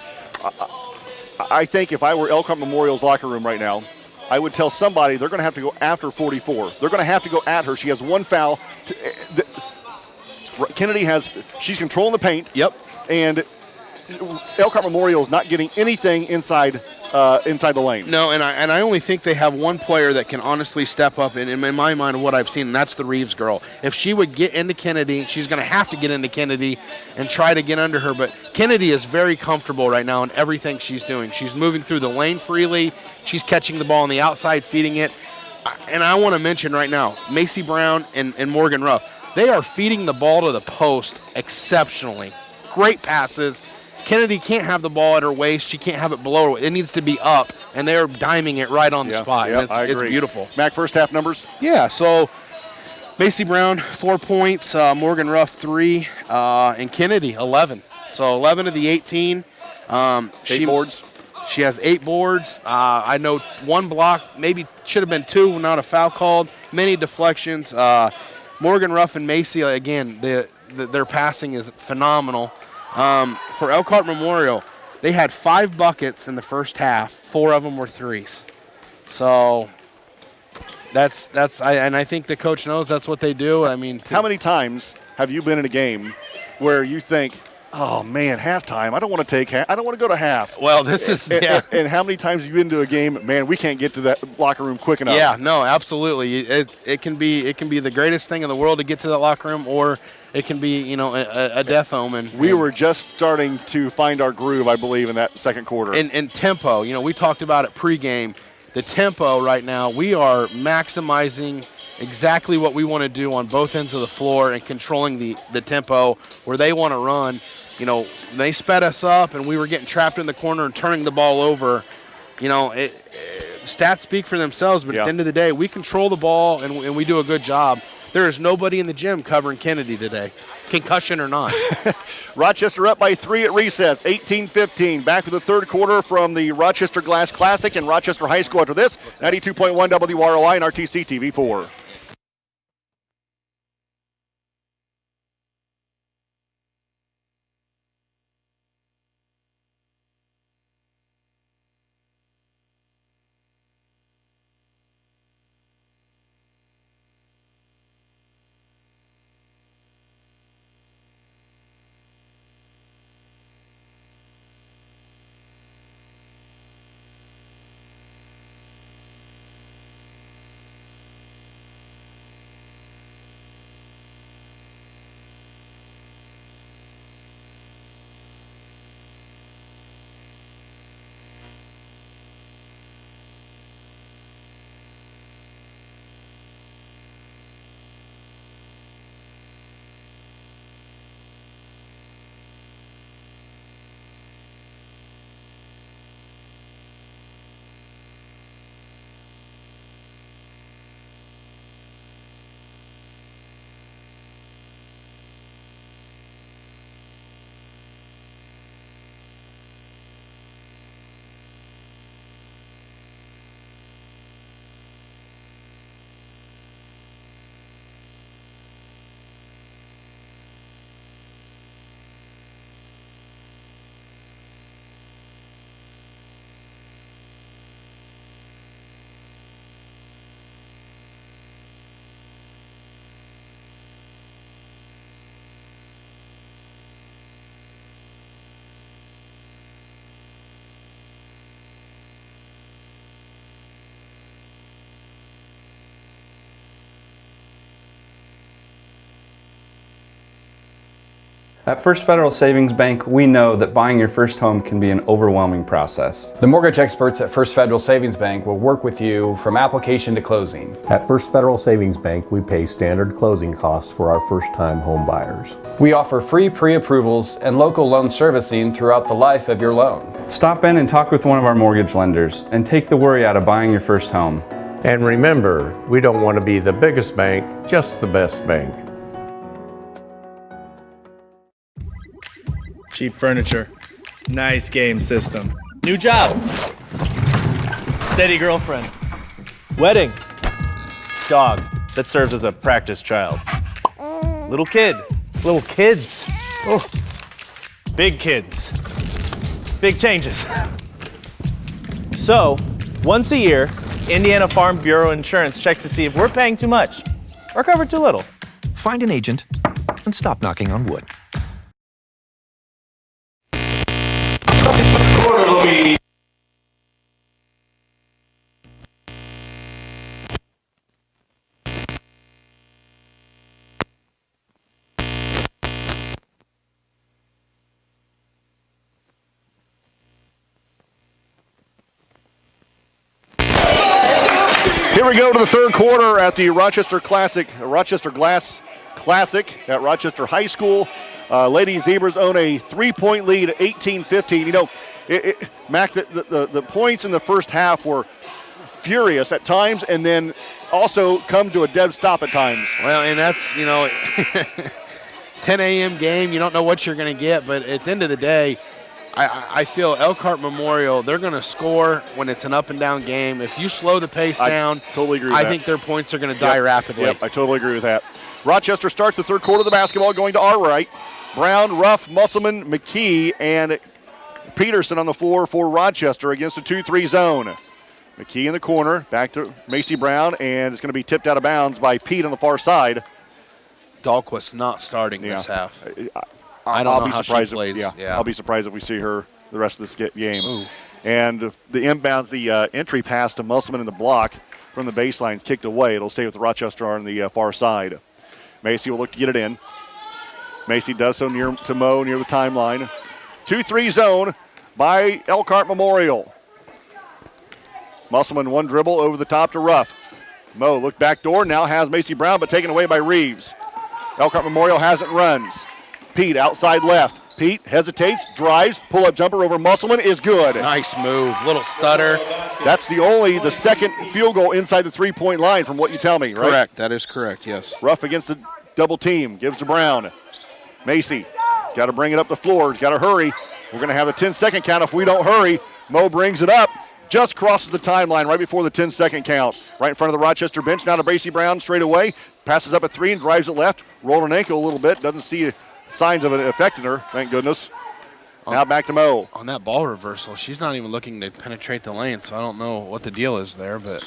J: I think if I were Elkhart Memorial's locker room right now, I would tell somebody they're going to have to go after 44. They're going to have to go at her. She has 1 foul. Kennedy she's controlling the paint.
D: Yep.
J: And Elkhart Memorial is not getting anything inside the lane.
D: No, and I only think they have one player that can honestly step up, and in my mind, what I've seen, and that's the Reeves girl. If she would get into Kennedy, she's going to have to get into Kennedy and try to get under her, but Kennedy is very comfortable right now in everything she's doing. She's moving through the lane freely. She's catching the ball on the outside, feeding it. And I want to mention right now, Macy Brown and Morgan Ruff, they are feeding the ball to the post exceptionally. Great passes. Kennedy can't have the ball at her waist. She can't have it below her. It needs to be up, and they're diming it right on the spot.
J: Yeah, I agree.
D: It's beautiful.
J: Mac, first half numbers?
D: Yeah, so Macy Brown, 4 points, Morgan Ruff, 3, and Kennedy, 11. So 11 of the 18.
J: 8 boards?
D: She has 8 boards. I know 1 block, maybe should have been 2, not a foul called. Many deflections. Morgan Ruff and Macy, again, their passing is phenomenal. For Elkhart Memorial, they had 5 buckets in the first half. 4 of them were 3s. So I think the coach knows that's what they do. I mean,
J: how many times have you been in a game where you think, Oh man, halftime. I don't want to take half. I don't want to go to half.
D: Well, this is
J: And how many times have you been to a game? Man, we can't get to that locker room quick enough.
D: Yeah, no, absolutely. It can be the greatest thing in the world to get to that locker room, or it can be a death omen.
J: We were just starting to find our groove, I believe, in that second quarter.
D: And tempo. We talked about it pregame. The tempo right now, we are maximizing exactly what we want to do on both ends of the floor and controlling the tempo where they want to run. They sped us up, and we were getting trapped in the corner and turning the ball over. Stats speak for themselves, but at the end of the day, we control the ball, and we do a good job. There is nobody in the gym covering Kennedy today, concussion or not.
J: Rochester up by 3 at recess, 18-15. Back with the third quarter from the Rochester Glass Classic and Rochester High School after this. 92.1 WROI and RTC TV4.
M: At First Federal Savings Bank, we know that buying your first home can be an overwhelming process.
N: The mortgage experts at First Federal Savings Bank will work with you from application to closing.
O: At First Federal Savings Bank, we pay standard closing costs for our first-time home buyers.
N: We offer free pre-approvals and local loan servicing throughout the life of your loan.
M: Stop in and talk with one of our mortgage lenders and take the worry out of buying your first home.
O: And remember, we don't want to be the biggest bank, just the best bank.
E: Cheap furniture. Nice game system. New job. Steady girlfriend. Wedding. Dog that serves as a practice child. Little kid. Little kids. Oh. Big kids. Big changes. So, once a year, Indiana Farm Bureau Insurance checks to see if we're paying too much or covered too little.
F: Find an agent and stop knocking on wood.
J: Here we go to the third quarter at the Rochester Glass Classic at Rochester High School. Lady Zebras own a 3-point lead at 18-15. Mac, the points in the first half were furious at times and then also come to a dead stop at times.
D: Well, and that's, 10 a.m. game. You don't know what you're going to get, but at the end of the day, I feel Elkhart Memorial, they're going to score when it's an up-and-down game. If you slow the pace down,
J: totally agree with that.
D: I think their points are going to die rapidly.
J: Yep, I totally agree with that. Rochester starts the third quarter of the basketball going to our right. Brown, Ruff, Musselman, McKee, and Peterson on the floor for Rochester against a 2-3 zone. McKee in the corner, back to Macy Brown, and it's going to be tipped out of bounds by Pete on the far side.
D: Dahlquist not starting this half. I don't know
B: be
D: how she
B: surprised
D: plays.
B: I'll be surprised if we see her the rest of this game.
D: Ooh.
B: And the inbounds, the entry pass to Musselman in the block from the baseline is kicked away. It'll stay with Rochester on the far side. Macy will look to get it in. Macy does so near to Mo near the timeline. 2-3 zone by Elkhart Memorial. Musselman one dribble over the top to Ruff. Mo look back door, now has Macy Brown, but taken away by Reeves. Elkhart Memorial has it, runs. Pete outside left. Pete hesitates, drives, pull-up jumper over Musselman is good.
D: Nice move, little stutter.
B: That's the second field goal inside the three-point line from what you tell me, right?
D: Correct, that is correct, yes.
B: Ruff against the double team, gives to Brown. Macy, got to bring it up the floor, got to hurry. We're going to have a 10-second count if we don't hurry. Mo brings it up, just crosses the timeline right before the 10-second count. Right in front of the Rochester bench, now to Macy Brown straight away. Passes up a three and drives it left. Rolled an ankle a little bit, doesn't see signs of it affecting her, thank goodness. Now back to Mo.
D: On that ball reversal, she's not even looking to penetrate the lane, so I don't know what the deal is there, but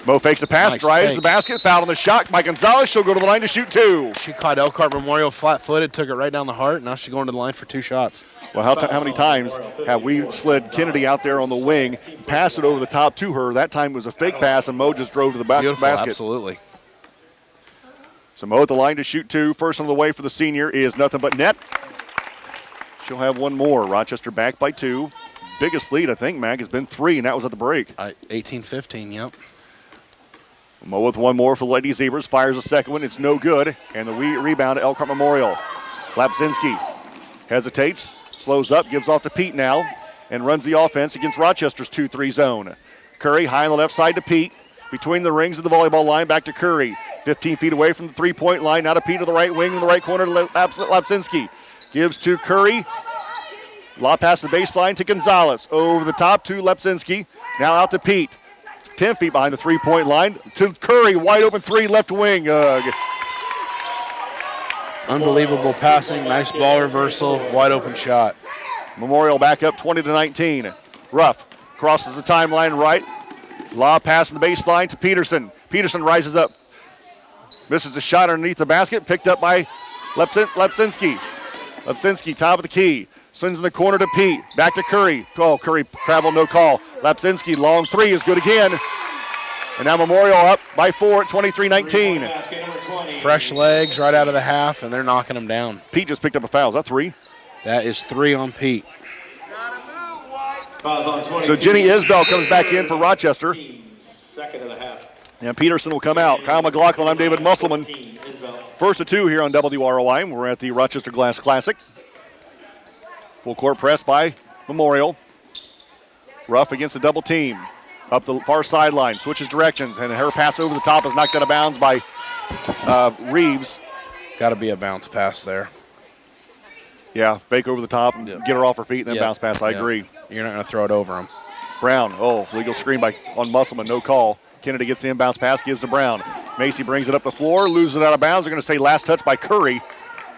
B: Mo fakes the pass,
D: nice
B: drives
D: take.
B: the basket, fouled on the shot by Gonzalez. She'll go to the line to shoot two.
D: She caught Elkhart Memorial flat-footed, took it right down the heart, now she's going to the line for 2 shots.
B: Well, how many times have we slid Kennedy out there on the wing, passed it over the top to her? That time was a fake pass, and Mo just drove to the
D: Beautiful,
B: basket.
D: absolutely.
B: So Mo at the line to shoot two. First on the way for the senior is nothing but net. She'll have one more. Rochester back by 2. Biggest lead, I think, Mag, has been 3, and that was at the break.
D: 18-15, yep.
B: Mo with one more for the Lady Zebras. Fires a second one. It's no good. And the rebound to Elkhart Memorial. Lapsinski hesitates, slows up, gives off to Pete now, and runs the offense against Rochester's 2-3 zone. Curry high on the left side to Pete. Between the rings of the volleyball line, back to Curry. 15 feet away from the three-point line. Now to Pete to the right wing in the right corner to Lapsinski. Gives to Curry. Lob pass the baseline to Gonzalez. Over the top to Lepsinski. Now out to Pete. 10 feet behind the three-point line to Curry. Wide open three, left wing.
D: Unbelievable passing, nice ball reversal, wide open shot.
B: Memorial back up 20-19. Ruff crosses the timeline right. Lob pass in the baseline to Peterson. Peterson rises up. Misses a shot underneath the basket. Picked up by Lepsinski. Lepsinski, top of the key. Swings in the corner to Pete. Back to Curry. Oh, Curry travel, no call. Lepsinski, long three is good again. And now Memorial up by 4 at 23-19.
D: Fresh legs right out of the half, and they're knocking them down.
B: Pete just picked up a foul. Is that 3?
D: That is 3 on Pete.
B: So Jenny Isbell comes back in for Rochester.
C: Second of the half.
B: And Peterson will come out. Kyle McLaughlin, I'm David Musselman. First of 2 here on WROI. We're at the Rochester Glass Classic. Full court press by Memorial. Ruff against the double team. Up the far sideline, switches directions, and her pass over the top is knocked out of bounds by Reeves.
D: Got to be a bounce pass there.
B: Yeah, fake over the top and get her off her feet and then bounce pass. I agree.
D: You're not going to throw it over him.
B: Brown, legal screen on Musselman, no call. Kennedy gets the inbounds pass, gives to Brown. Macy brings it up the floor, loses it out of bounds. They're going to say last touch by Curry.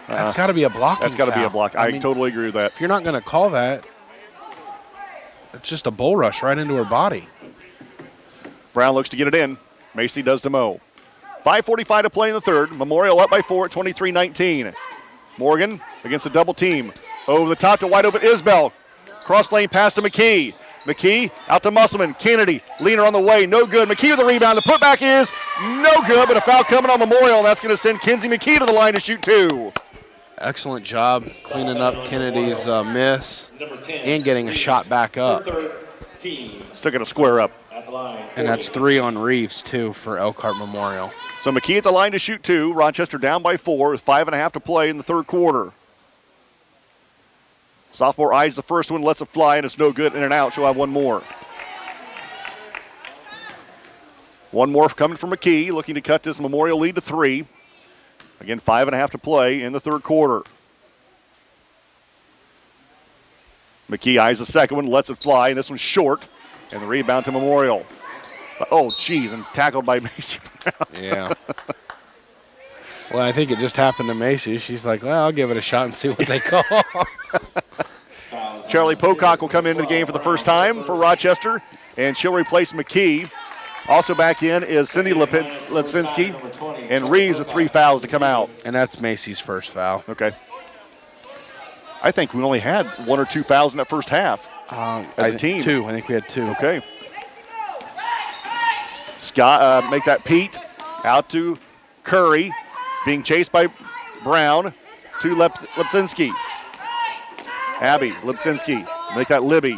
D: That's got to be a blocking
B: That's got to be a
D: foul.
B: block. I mean, totally agree with that.
D: If you're not going to call that, it's just a bull rush right into her body.
B: Brown looks to get it in. Macy does to Mo. 5:45 to play in the third. Memorial up by 4 at 23-19. Morgan against the double team. Over the top to wide open Isbell. Cross lane pass to McKee. McKee out to Musselman. Kennedy, leaner on the way, no good. McKee with the rebound. The putback is no good, but a foul coming on Memorial, and that's going to send Kenzie McKee to the line to shoot 2.
D: Excellent job cleaning up Kennedy's miss and getting a shot back up.
B: Still going to square up.
D: And that's 3 on Reeves, too, for Elkhart Memorial.
B: So McKee at the line to shoot 2. Rochester down by 4 with 5.5 to play in the third quarter. Sophomore eyes the first one, lets it fly, and it's no good. In and out. She'll have one more. One more coming from McKee, looking to cut this Memorial lead to 3. Again, 5.5 to play in the third quarter. McKee eyes the second one, lets it fly, and this one's short. And the rebound to Memorial. Oh, geez, and tackled by Macy Brown.
D: Yeah. Well, I think it just happened to Macy. She's like, well, I'll give it a shot and see what they call.
B: Charlie Pocock will come into the game for the first time for Rochester, and she'll replace McKee. Also back in is Cindy Lepsinski, and Reeves with 3 fouls to come out.
D: And that's Macy's first foul.
B: Okay.
J: I think we only had 1 or 2 fouls in that first half as a team.
D: 2. I think we had 2.
J: Okay. Scott, make that Pete out to Curry, being chased by Brown to Lipsinski. Abby, Lipsinski, make that Libby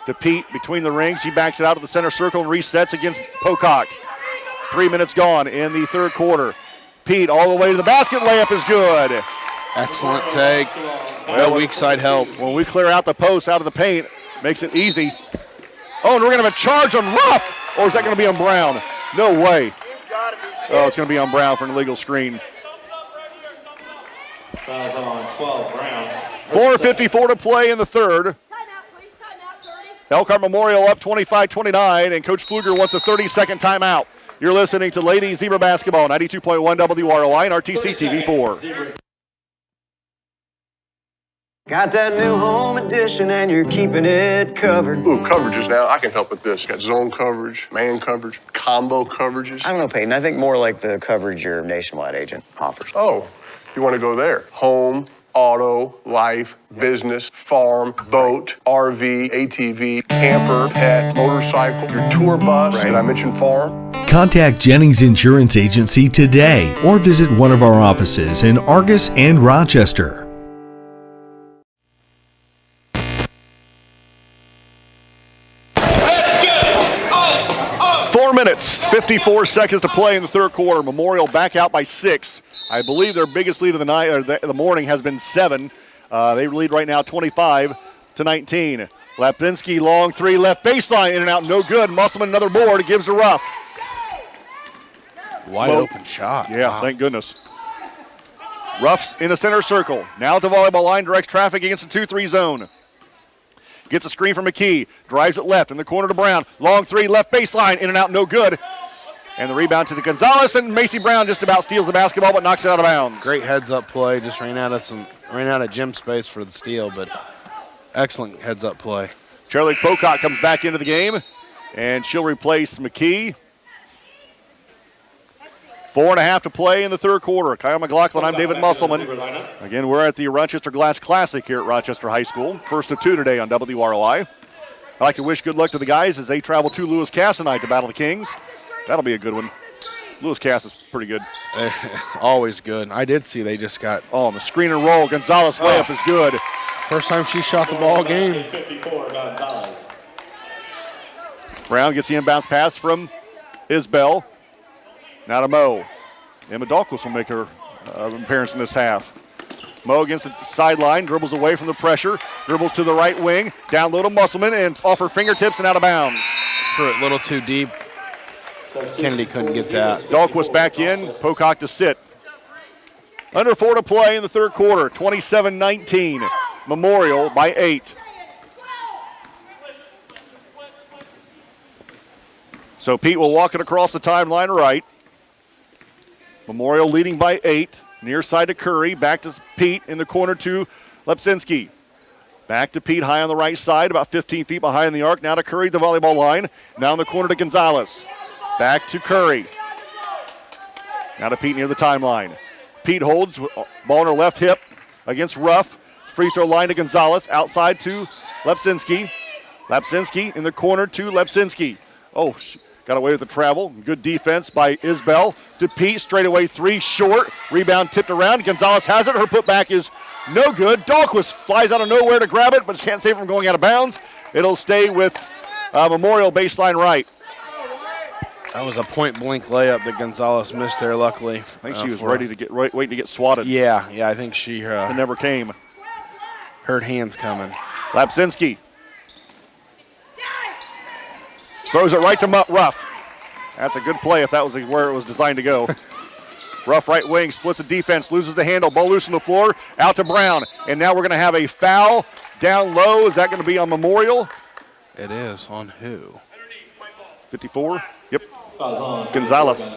J: to Pete between the rings. He backs it out to the center circle and resets against Pocock. 3 minutes gone in the third quarter. Pete all the way to the basket. Layup is good.
D: Excellent take. Well, weak side help.
J: When we clear out the post out of the paint, makes it easy. Oh, and we're going to have a charge on Ruff. Or is that going to be on Brown? No way. Oh, it's going to be on Brown for an illegal screen.
C: Fouls on 12, Brown.
J: 4:54 to play in the third. Elkhart Memorial up 25-29, and Coach Pfluger wants a 30-second timeout. You're listening to Lady Zebra Basketball, 92.1 WROI and RTC TV4.
G: Got that new home edition and you're keeping it covered.
H: Ooh, coverages now. I can help with this. Got zone coverage, man coverage, combo coverages.
G: I don't know, Peyton. I think more like the coverage your nationwide agent offers.
H: Oh, you want to go there? Home, auto, life, business, farm, boat, RV, ATV, camper, pet, motorcycle, your tour bus. Did I mention farm?
I: Contact Jennings Insurance Agency today or visit one of our offices in Argus and Rochester.
J: 4 minutes, 54 seconds to play in the third quarter. Memorial back out by 6. I believe their biggest lead of the night or the morning has been 7. They lead right now 25-19. Lapinski, long 3, left baseline, in and out, no good. Musselman, another board, it gives to Ruff.
D: Wide open shot.
J: Yeah,
D: wow.
J: Thank goodness. Ruff's in the center circle. Now at the volleyball line, directs traffic against the 2-3 zone. Gets a screen from McKee, drives it left in the corner to Brown. Long 3, left baseline, in and out, no good. And the rebound to the Gonzalez, and Macy Brown just about steals the basketball but knocks it out of bounds.
D: Great heads-up play. Just ran out of gym space for the steal, but excellent heads-up play.
J: Charlie Pocock comes back into the game, and she'll replace McKee. 4.5 to play in the third quarter. Kyle McLaughlin, I'm David Musselman. Again, we're at the Rochester Glass Classic here at Rochester High School. First of 2 today on WROI. I'd like to wish good luck to the guys as they travel to Lewis Cass tonight to battle the Kings. That'll be a good one. Lewis Cass is pretty good.
D: Always good. I did see they just got...
J: Oh, and the screen and roll. Gonzalez layup is good.
D: First time she shot the ball game.
J: Brown gets the inbounds pass from Isbell. Now to Moe. Emma Dahlquist will make her appearance in this half. Moe against the sideline, dribbles away from the pressure, dribbles to the right wing, down low to Musselman, and off her fingertips and out of bounds.
D: Threw it a little too deep. Kennedy couldn't get that.
J: Dahlquist back in, Pocock to sit. Under 4 to play in the third quarter, 27-19. Memorial by 8. So Pete will walk it across the timeline right. Memorial leading by 8. Near side to Curry. Back to Pete in the corner to Lepsinski. Back to Pete high on the right side, about 15 feet behind the arc. Now to Curry, the volleyball line. Now in the corner to Gonzalez. Back to Curry. Now to Pete near the timeline. Pete holds, ball on her left hip against Ruff. Free throw line to Gonzalez. Outside to Lepsinski. Lepsinski in the corner to Lepsinski. Oh, got away with the travel. Good defense by Isbell. To Pete, straightaway 3, short. Rebound tipped around. Gonzalez has it. Her putback is no good. Dahlquist flies out of nowhere to grab it, but can't save it from going out of bounds. It'll stay with Memorial baseline right.
D: That was a point-blank layup that Gonzalez missed there, luckily.
J: I think she was ready to waiting to get swatted.
D: Yeah, I think she...
J: it never came.
D: Heard hands coming.
J: Lapsinski. Throws it right to Ruff. That's a good play if that was where it was designed to go. Ruff right wing, splits the defense, loses the handle, ball loose on the floor, out to Brown. And now we're going to have a foul down low. Is that going to be on Memorial?
D: It is. On who?
J: 54? Yep. Gonzalez.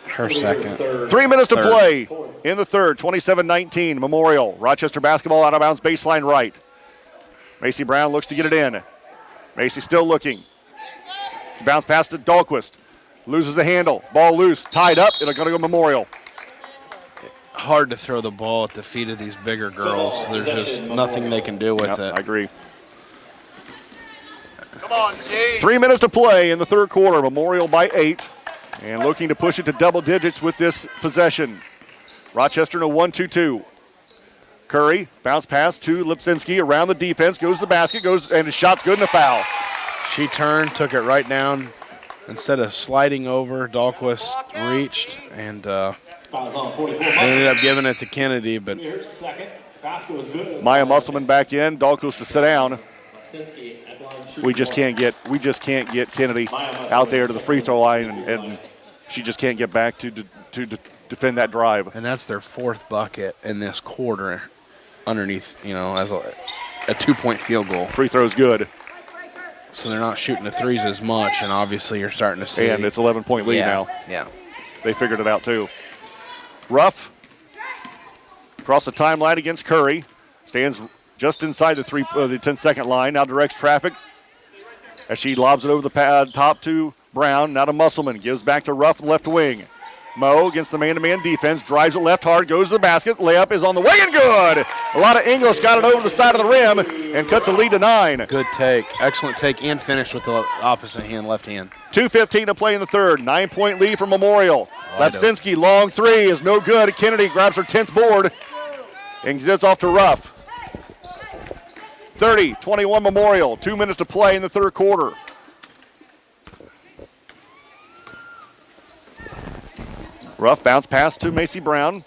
D: Her second.
J: 3 minutes to play in the third, 27-19. Memorial. Rochester basketball out of bounds, baseline right. Macy Brown looks to get it in. Macy still looking. Bounce pass to Dahlquist. Loses the handle. Ball loose. Tied up. It's going to go Memorial.
D: hard to throw the ball at the feet of these bigger girls. There's just nothing they can do with it.
J: I agree. 3 minutes to play in the third quarter. Memorial by 8 and looking to push it to double digits with this possession. Rochester in a 1-2-2. Curry, bounce pass to Lipsinski around the defense, goes to the basket, and his shot's good and a foul.
D: She turned, took it right down. Instead of sliding over, Dahlquist reached and ended up giving it to Kennedy. But
J: Maya Musselman back in, Dahlquist to sit down. We just can't get Kennedy out there to the free throw line, and she just can't get back to defend that drive.
D: And that's their fourth bucket in this quarter, underneath, as a 2-point field goal.
J: Free throw's good.
D: So they're not shooting the threes as much, and obviously you're starting to see.
J: And it's 11-point lead now.
D: Yeah.
J: They figured it out too. Ruff across the timeline against Curry. Stands just inside the 10-second line. Now directs traffic as she lobs it over the top to Brown. Now to Musselman. Gives back to Ruff, left wing. Moe against the man-to-man defense. Drives it left hard. Goes to the basket. Layup is on the way and good. A lot of English got it over the side of the rim and cuts the lead to 9.
D: Good take. Excellent take and finish with the opposite hand, left hand.
J: 2:15 to play in the third. 9-point lead for Memorial. Lepsinski, long three is no good. Kennedy grabs her 10th board and gets off to Ruff. 30-21 Memorial. 2 minutes to play in the third quarter. Ruff bounce pass to Macy Brown.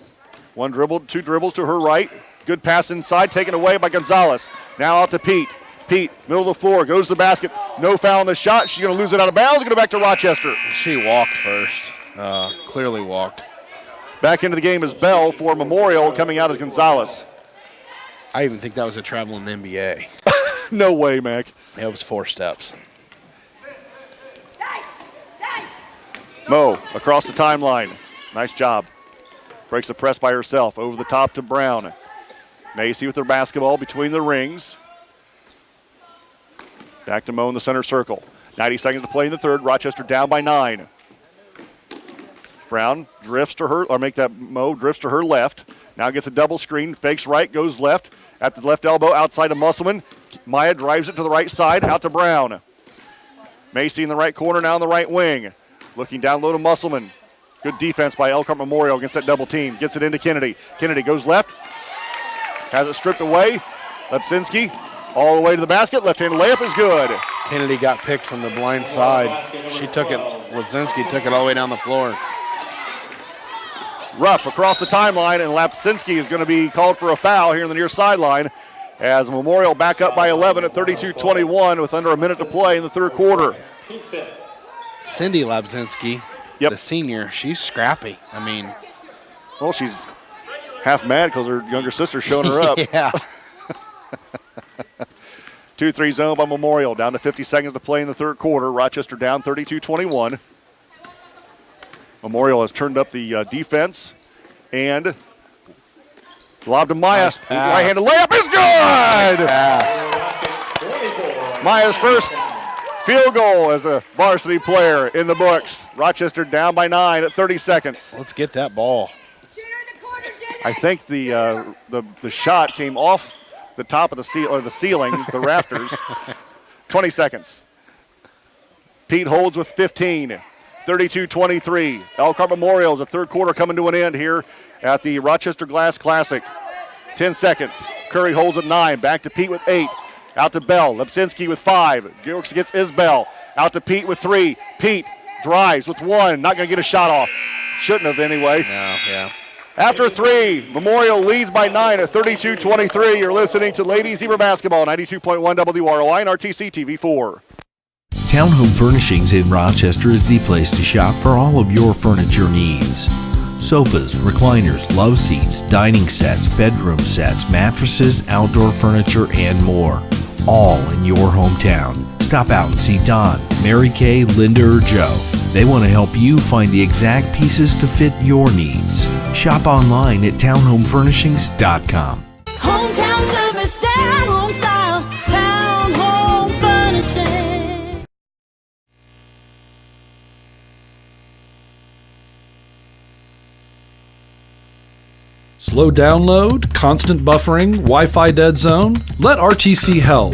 J: Two dribbles to her right. Good pass inside, taken away by Gonzalez. Now out to Pete. Pete, middle of the floor, goes to the basket. No foul on the shot. She's going to lose it out of bounds. Going back to Rochester.
D: She walked first. Clearly walked.
J: Back into the game is Bell for Memorial, coming out as Gonzalez.
D: I even think that was a traveling NBA.
J: No way, Mac.
D: It was 4 steps.
J: Mo across the timeline. Nice job. Breaks the press by herself. Over the top to Brown. Macy with her basketball between the rings. Back to Mo in the center circle. 90 seconds to play in the third. Rochester down by 9. Brown drifts to her, Mo drifts to her left. Now gets a double screen. Fakes right, goes left. At the left elbow, outside of Musselman. Maya drives it to the right side, out to Brown. Macy in the right corner, now in the right wing. Looking down low to Musselman. Good defense by Elkhart Memorial against that double team. Gets it into Kennedy. Kennedy goes left. Has it stripped away. Lepsinski all the way to the basket. Left-handed layup is good.
D: Kennedy got picked from the blind side. She took it, Lepsinski took it all the way down the floor.
J: Ruff across the timeline, and Lapsinski is going to be called for a foul here in the near sideline as Memorial back up by 11 at 32-21 with under a minute to play in the third quarter.
D: Cindy Lapsinski, the senior, she's scrappy.
J: Well, she's half mad because her younger sister's showing her up.
D: Yeah.
J: 2-3 zone by Memorial. Down to 50 seconds to play in the third quarter. Rochester down 32-21. Memorial has turned up the defense and lob to Maya.
D: Nice pass.
J: Right-handed layup is good! Maya's first field goal as a varsity player in the books. Rochester down by 9 at 30 seconds.
D: Let's get that ball.
J: I think the shot came off the top of the ceiling, the rafters. 20 seconds. Pete holds with 15. 32-23. Elkhart Memorial's the third quarter coming to an end here at the Rochester Glass Classic. 10 seconds. Curry holds at 9. Back to Pete with 8. Out to Bell. Lepsinski with 5. Yorks against Isbell. Out to Pete with 3. Pete drives with 1. Not going to get a shot off. Shouldn't have anyway.
D: No, yeah.
J: After 3, Memorial leads by 9 at 32-23. You're listening to Ladies Zebra Basketball, 92.1 WROI and RTC TV4.
I: Townhome Furnishings in Rochester is the place to shop for all of your furniture needs. Sofas, recliners, love seats, dining sets, bedroom sets, mattresses, outdoor furniture, and more. All in your hometown. Stop out and see Don, Mary Kay, Linda, or Joe. They want to help you find the exact pieces to fit your needs. Shop online at townhomefurnishings.com.
P: Hometown service, down home style, Town Home Furnishings.
I: Slow download, constant buffering, Wi-Fi dead zone? Let RTC help.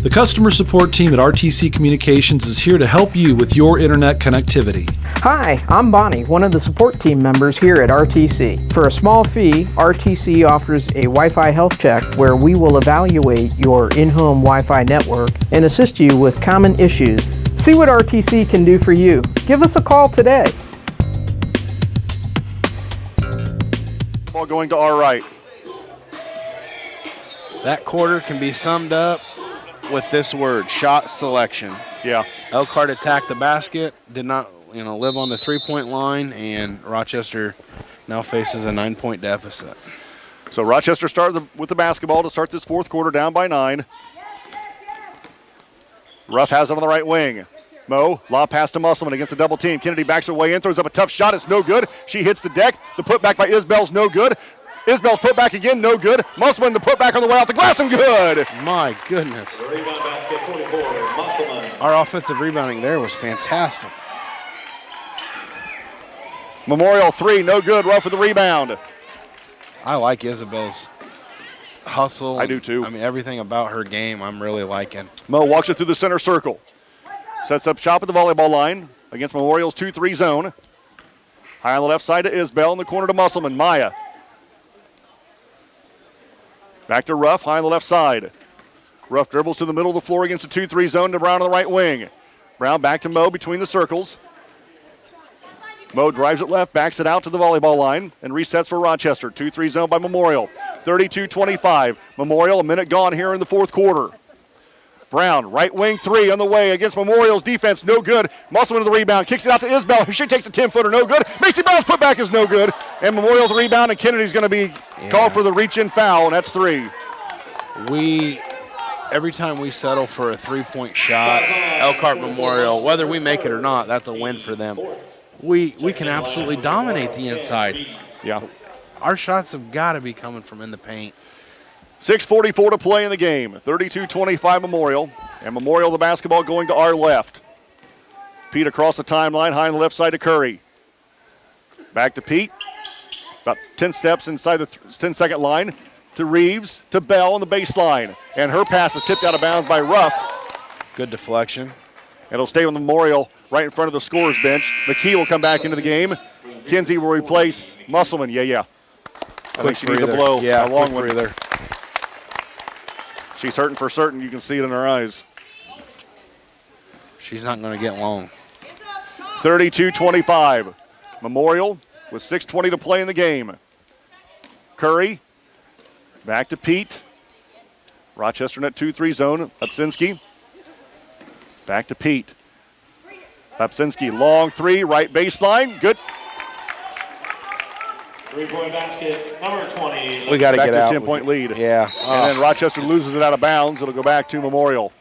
I: The customer support team at RTC Communications is here to help you with your internet connectivity.
K: Hi, I'm Bonnie, one of the support team members here at RTC. For a small fee, RTC offers a Wi-Fi health check where we will evaluate your in-home Wi-Fi network and assist you with common issues. See what RTC can do for you. Give us a call today.
J: Ball going to our right.
D: That quarter can be summed up with this word, shot selection.
J: Yeah.
D: Elkhart attacked the basket, did not live on the three-point line, and Rochester now faces a 9-point deficit.
J: So Rochester started with the basketball to start this fourth quarter, down by 9. Ruff has it on the right wing. Mo, lob pass to Musselman against a double team. Kennedy backs her way in, throws up a tough shot. It's no good. She hits the deck. The putback by Isbell's no good. Isbell's putback again, no good. Musselman, the putback on the way off the glass, and good.
D: My goodness.
C: The rebound basket, 44, Musselman.
D: Our offensive rebounding there was fantastic.
J: Memorial 3, no good. Ruff with the rebound.
D: I like Isabel's hustle.
J: I do too.
D: I mean, everything about her game I'm really liking.
J: Mo walks it through the center circle. Sets up shop at the volleyball line against Memorial's 2-3 zone. High on the left side to Isbell, in the corner to Musselman. Maya. Back to Ruff, high on the left side. Ruff dribbles to the middle of the floor against the 2-3 zone to Brown on the right wing. Brown back to Mo between the circles. Mo drives it left, backs it out to the volleyball line, and resets for Rochester. 2-3 zone by Memorial. 32-25. Memorial, a minute gone here in the fourth quarter. Brown, right wing 3 on the way against Memorial's defense, no good. Musselman to the rebound, kicks it out to Isbell. She takes a 10-footer, no good. Macy Brown's putback is no good. And Memorial's rebound, and Kennedy's going to be called for the reach-in foul, and that's 3.
D: Every time we settle for a three-point shot, Elkhart Memorial, whether we make it or not, that's a win for them. We can absolutely dominate the inside.
J: Yeah.
D: Our shots have got to be coming from in the paint.
J: 6:44 to play in the game. 32-25 Memorial. And Memorial, the basketball going to our left. Pete across the timeline, high on the left side to Curry. Back to Pete. About 10 steps inside the 10-second line to Reeves, to Bell on the baseline. And her pass is tipped out of bounds by Ruff.
D: Good deflection.
J: It'll stay with Memorial right in front of the scorer's bench. McKee will come back into the game. Kinsey will replace Musselman. Yeah. I think she needs a blow.
D: Yeah,
J: a long
D: one.
J: Breather. She's hurting for certain. You can see it in her eyes.
D: She's not going to get long.
J: 32-25. Memorial with 6:20 to play in the game. Curry. Back to Pete. Rochester net 2-3 zone. Papsinski. Back to Pete. Papsinski, long 3, right baseline. Good.
C: 3-point basket, number 20.
D: We got to get out.
J: 10-point lead.
D: Yeah.
J: And then Rochester loses it out of bounds. It'll go back to Memorial.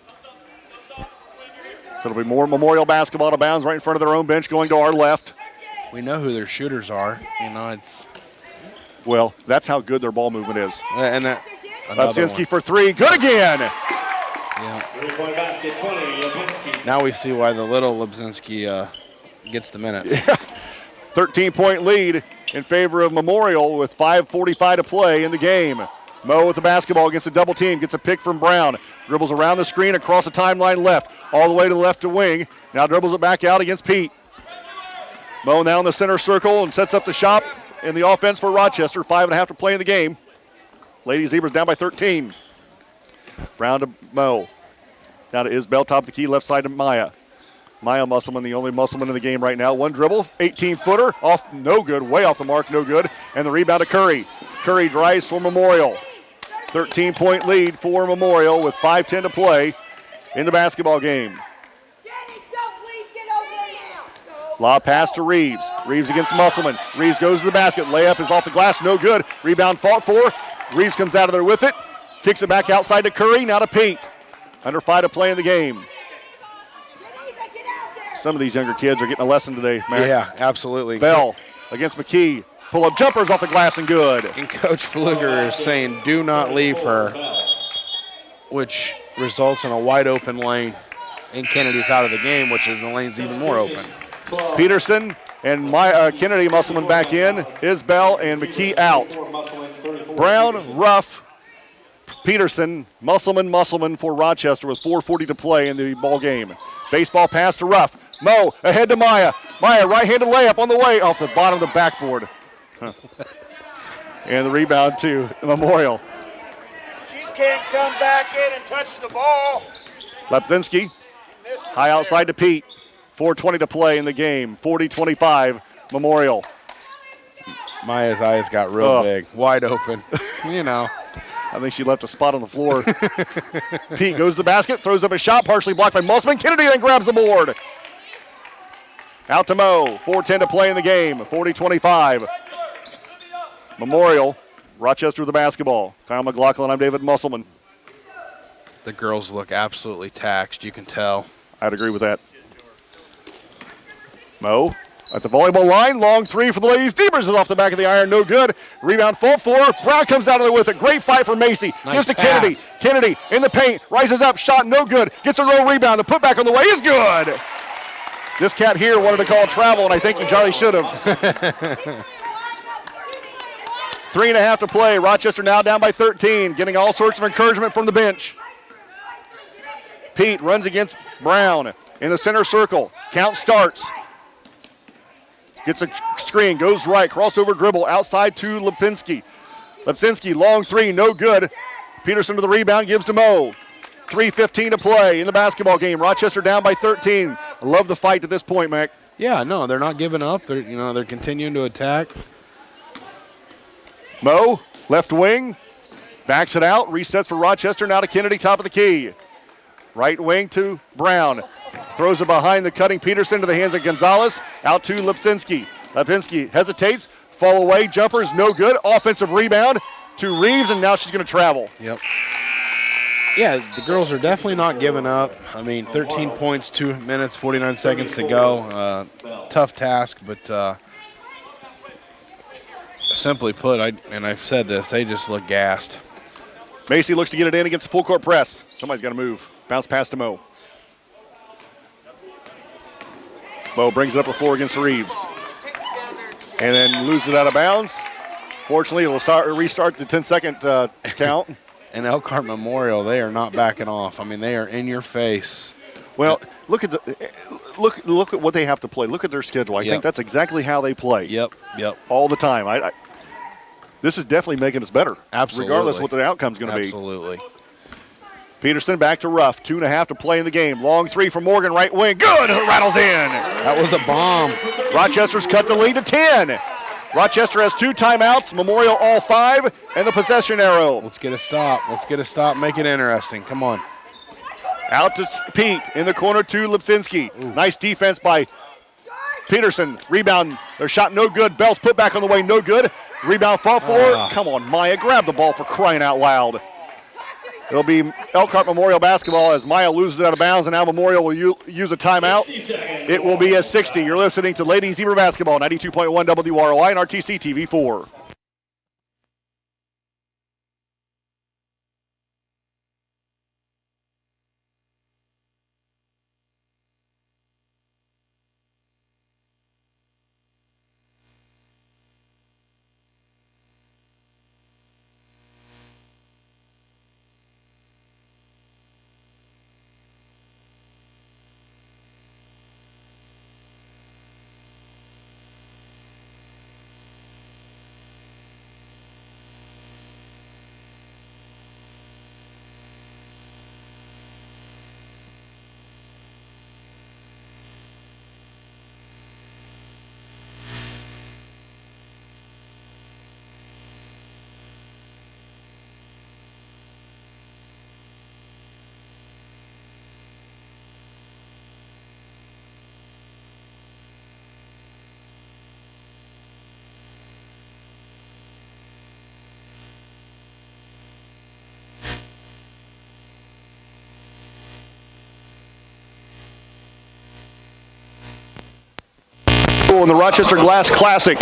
J: So it'll be more Memorial basketball out of bounds right in front of their own bench going to our left.
D: We know who their shooters are.
J: Well, that's how good their ball movement is.
D: And that.
J: Papsinski for 3. Good again.
D: Yeah.
C: 3-point basket, 20, Lipinski.
D: Now we see why the little Lebzinski gets the minutes.
J: Yeah. 13-point lead in favor of Memorial with 5:45 to play in the game. Mo with the basketball against a double team, gets a pick from Brown. Dribbles around the screen, across the timeline left, all the way to the left to wing. Now dribbles it back out against Pete. Mo now in the center circle and sets up the shot in the offense for Rochester. 5.5 to play in the game. Lady Zebras down by 13. Brown to Mo. Down to Isbell, top of the key, left side to Maya. Maya Musselman, the only Musselman in the game right now. One dribble, 18-footer, off, no good, way off the mark, no good. And the rebound to Curry. Curry drives for Memorial. 13-point lead for Memorial with 5:10 to play in the basketball game. Lob pass to Reeves. Reeves against Musselman. Reeves goes to the basket. Layup is off the glass, no good. Rebound fought for. Reeves comes out of there with it. Kicks it back outside to Curry, now to Pete. Under 5 to play in the game. Some of these younger kids are getting a lesson today, Matt.
D: Yeah, absolutely.
J: Bell against McKee. Pull-up jumpers off the glass and good.
D: And Coach Fluger is saying, do not leave her, which results in a wide-open lane. And Kennedy's out of the game, which is the lane's even more open.
J: Peterson and Kennedy Musselman back in. Isbell and McKee out. Brown, Ruff, Peterson, Musselman for Rochester with 4:40 to play in the ball game. Baseball pass to Ruff. Mo ahead to Maya. Maya, right-handed layup on the way off the bottom of the backboard. And the rebound to Memorial.
Q: She can't come back in and touch the ball.
J: Lepinski, high outside to Pete. 4:20 to play in the game. 40-25, Memorial.
D: Maya's eyes got real big, wide open. You know.
J: I think she left a spot on the floor. Pete goes to the basket, throws up a shot, partially blocked by Musselman. Kennedy then grabs the board. Out to Mo. 4:10 to play in the game. 40-25. Memorial. Rochester with the basketball. Kyle McLaughlin, I'm David Musselman.
D: The girls look absolutely taxed, you can tell.
J: I'd agree with that. Mo at the volleyball line. Long three for the ladies. Devers is off the back of the iron. No good. Rebound, fault for. Brown comes out of there with it. Great fight for Macy.
D: Nice
J: Gives to
D: pass.
J: Kennedy. Kennedy in the paint. Rises up. Shot no good. Gets a roll rebound. The putback on the way is good. This cat here wanted to call travel, and I think he Charlie should have. 3.5 to play. Rochester now down by 13. Getting all sorts of encouragement from the bench. Pete runs against Brown in the center circle. Count starts. Gets a screen, goes right, crossover dribble, outside to Lepinski. Lepinski, long three, no good. Peterson to the rebound, gives to Mo. 3:15 to play in the basketball game. Rochester down by 13. I love the fight to this point, Mac.
D: Yeah, no, they're not giving up. They're continuing to attack.
J: Mo, left wing, backs it out, resets for Rochester, now to Kennedy, top of the key. Right wing to Brown. Throws it behind the cutting Peterson to the hands of Gonzalez. Out to Lepinski. Lepinski hesitates. Fall away. Jumpers no good. Offensive rebound to Reeves, and now she's going to travel.
D: Yep. Yeah, the girls are definitely not giving up. I mean, 13 points, 2 minutes, 49 seconds to go. Tough task, but simply put, I've said this, they just look gassed.
J: Macy looks to get it in against the full court press. Somebody's got to move. Bounce pass to Mo. Mo brings it up the floor against Reeves. And then loses it out of bounds. Fortunately, it'll restart the 10-second count.
D: And Elkhart Memorial, they are not backing off. I mean, they are in your face.
J: Well, look at what they have to play. Look at their schedule. I think that's exactly how they play.
D: Yep.
J: All the time. This is definitely making us better.
D: Absolutely.
J: Regardless of what the outcome's going to be.
D: Absolutely.
J: Peterson back to Ruff. 2.5 to play in the game. Long three from Morgan, right wing. Good. It rattles in.
D: That was a bomb.
J: Rochester's cut the lead to 10. Rochester has 2 timeouts. Memorial all 5. And the possession arrow.
D: Let's get a stop. Make it interesting. Come on.
J: Out to Pete in the corner to Lipsinski. Nice defense by Peterson. Rebound. Their shot no good. Bell's put back on the way. No good. Rebound fought for. Come on, Maya. Grab the ball for crying out loud. It'll be Elkhart Memorial basketball as Maya loses it out of bounds, and now Memorial will use a timeout. It will be a 60. You're listening to Lady Zebra Basketball, 92.1 WROI and RTC TV4. In the Rochester Glass Classic.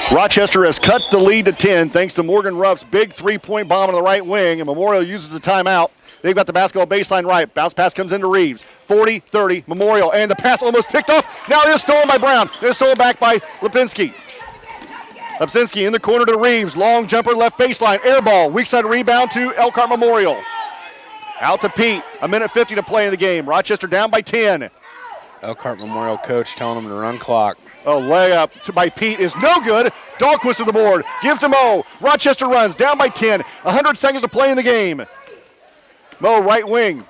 J: Rochester has cut the lead to 10 thanks to Morgan Ruff's big three-point bomb on the right wing, and Memorial uses the timeout. They've got the basketball baseline right. Bounce pass comes into Reeves. 40-30, Memorial, and the pass almost picked off. Now it is stolen by Brown. It is stolen back by Lipinski. Lepsinski in the corner to Reeves. Long jumper left baseline. Air ball. Weak side rebound to Elkhart Memorial. Out to Pete. 1:50 to play in the game. Rochester down by 10.
D: Elkhart Memorial coach telling them to run clock.
J: Oh, layup by Pete is no good. Dahlquist to the board. Gives to Mo. Rochester runs down by 10. 100 seconds to play in the game. Mo, right wing.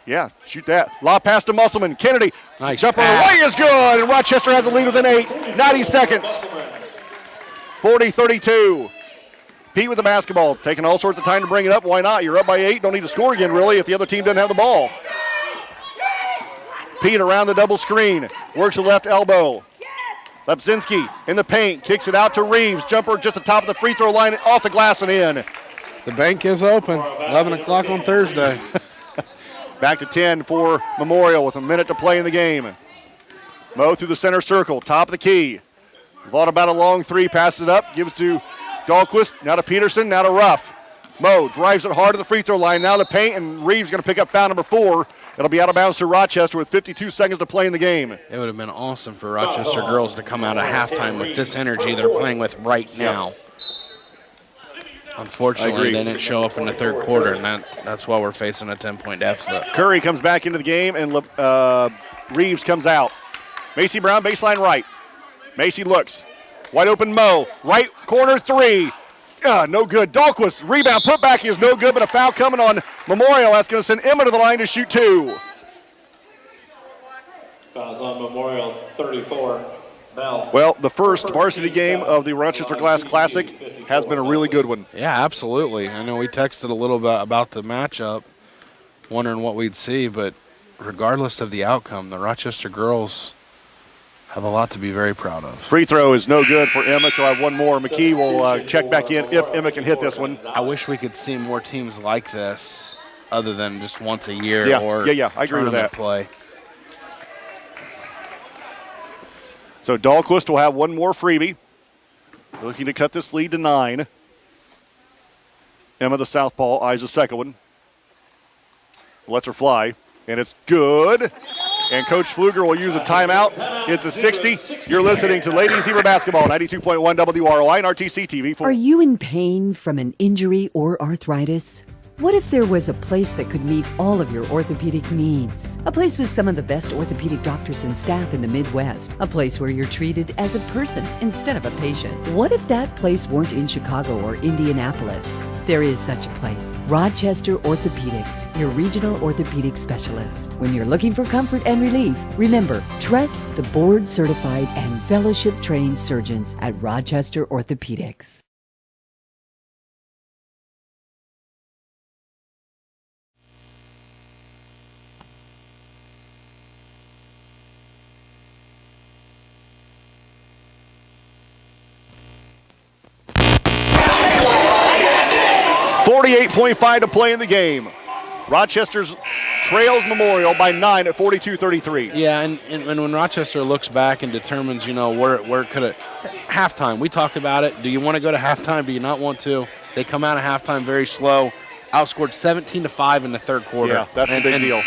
J: Yeah, shoot that. Lob pass to Musselman. Kennedy.
D: Nice
J: jumper
D: pass.
J: away is good. And Rochester has a lead within 8. 90 seconds. 40-32. Pete with the basketball. Taking all sorts of time to bring it up. Why not? You're up by 8. Don't need to score again, really, if the other team doesn't have the ball. Pete around the double screen. Works the left elbow. Lepsinski in the paint. Kicks it out to Reeves. Jumper just the top of the free throw line. Off the glass and in.
D: The bank is open. 11 o'clock on Thursday.
J: Back to 10 for Memorial with a minute to play in the game. Mo through the center circle. Top of the key. Thought about a long three. Passes it up. Gives to Dahlquist. Now to Peterson. Now to Ruff. Mo drives it hard to the free throw line. Now to paint. And Reeves going to pick up foul number 4. It'll be out of bounds to Rochester with 52 seconds to play in the game.
D: It would have been awesome for Rochester girls to come out of halftime with this energy they're playing with right now. Unfortunately, they didn't show up in the third quarter, and that's why we're facing a 10-point deficit.
J: Curry comes back into the game, and Reeves comes out. Macy Brown, baseline right. Macy looks. Wide open Mo. Right corner three. No good. Dahlquist, rebound, put back is no good, but a foul coming on Memorial. That's going to send Emma to the line to shoot 2.
C: Fouls on Memorial, 34. Bell.
J: Well, the first varsity game of the Rochester Glass Classic has been a really good one.
D: Yeah, absolutely. I know we texted a little bit about the matchup, wondering what we'd see, but regardless of the outcome, the Rochester girls have a lot to be very proud of.
J: Free throw is no good for Emma. She'll have one more. McKee will check back in if Emma can hit this one.
D: I wish we could see more teams like this other than just once a year
J: Yeah,
D: or
J: I agree with that.
D: play.
J: So Dahlquist will have one more freebie. Looking to cut this lead to 9. Emma, the southpaw, eyes the second one. Lets her fly, and it's good. And Coach Pfluger will use a timeout. It's a 60. You're listening to Ladies Zebra Basketball, 92.1 WROI and RTC TV.
L: Are you in pain from an injury or arthritis? What if there was a place that could meet all of your orthopedic needs? A place with some of the best orthopedic doctors and staff in the Midwest. A place where you're treated as a person instead of a patient. What if that place weren't in Chicago or Indianapolis? There is such a place. Rochester Orthopedics, your regional orthopedic specialist. When you're looking for comfort and relief, remember, trust the board-certified and fellowship-trained surgeons at Rochester Orthopedics.
J: .5 to play in the game. Rochester's trails Memorial by 9 at 42-33.
D: Yeah, and when Rochester looks back and determines, where could it halftime. We talked about it. Do you want to go to halftime? Do you not want to? They come out of halftime very slow. Outscored 17-5 in the third quarter.
J: Yeah, that's a big deal.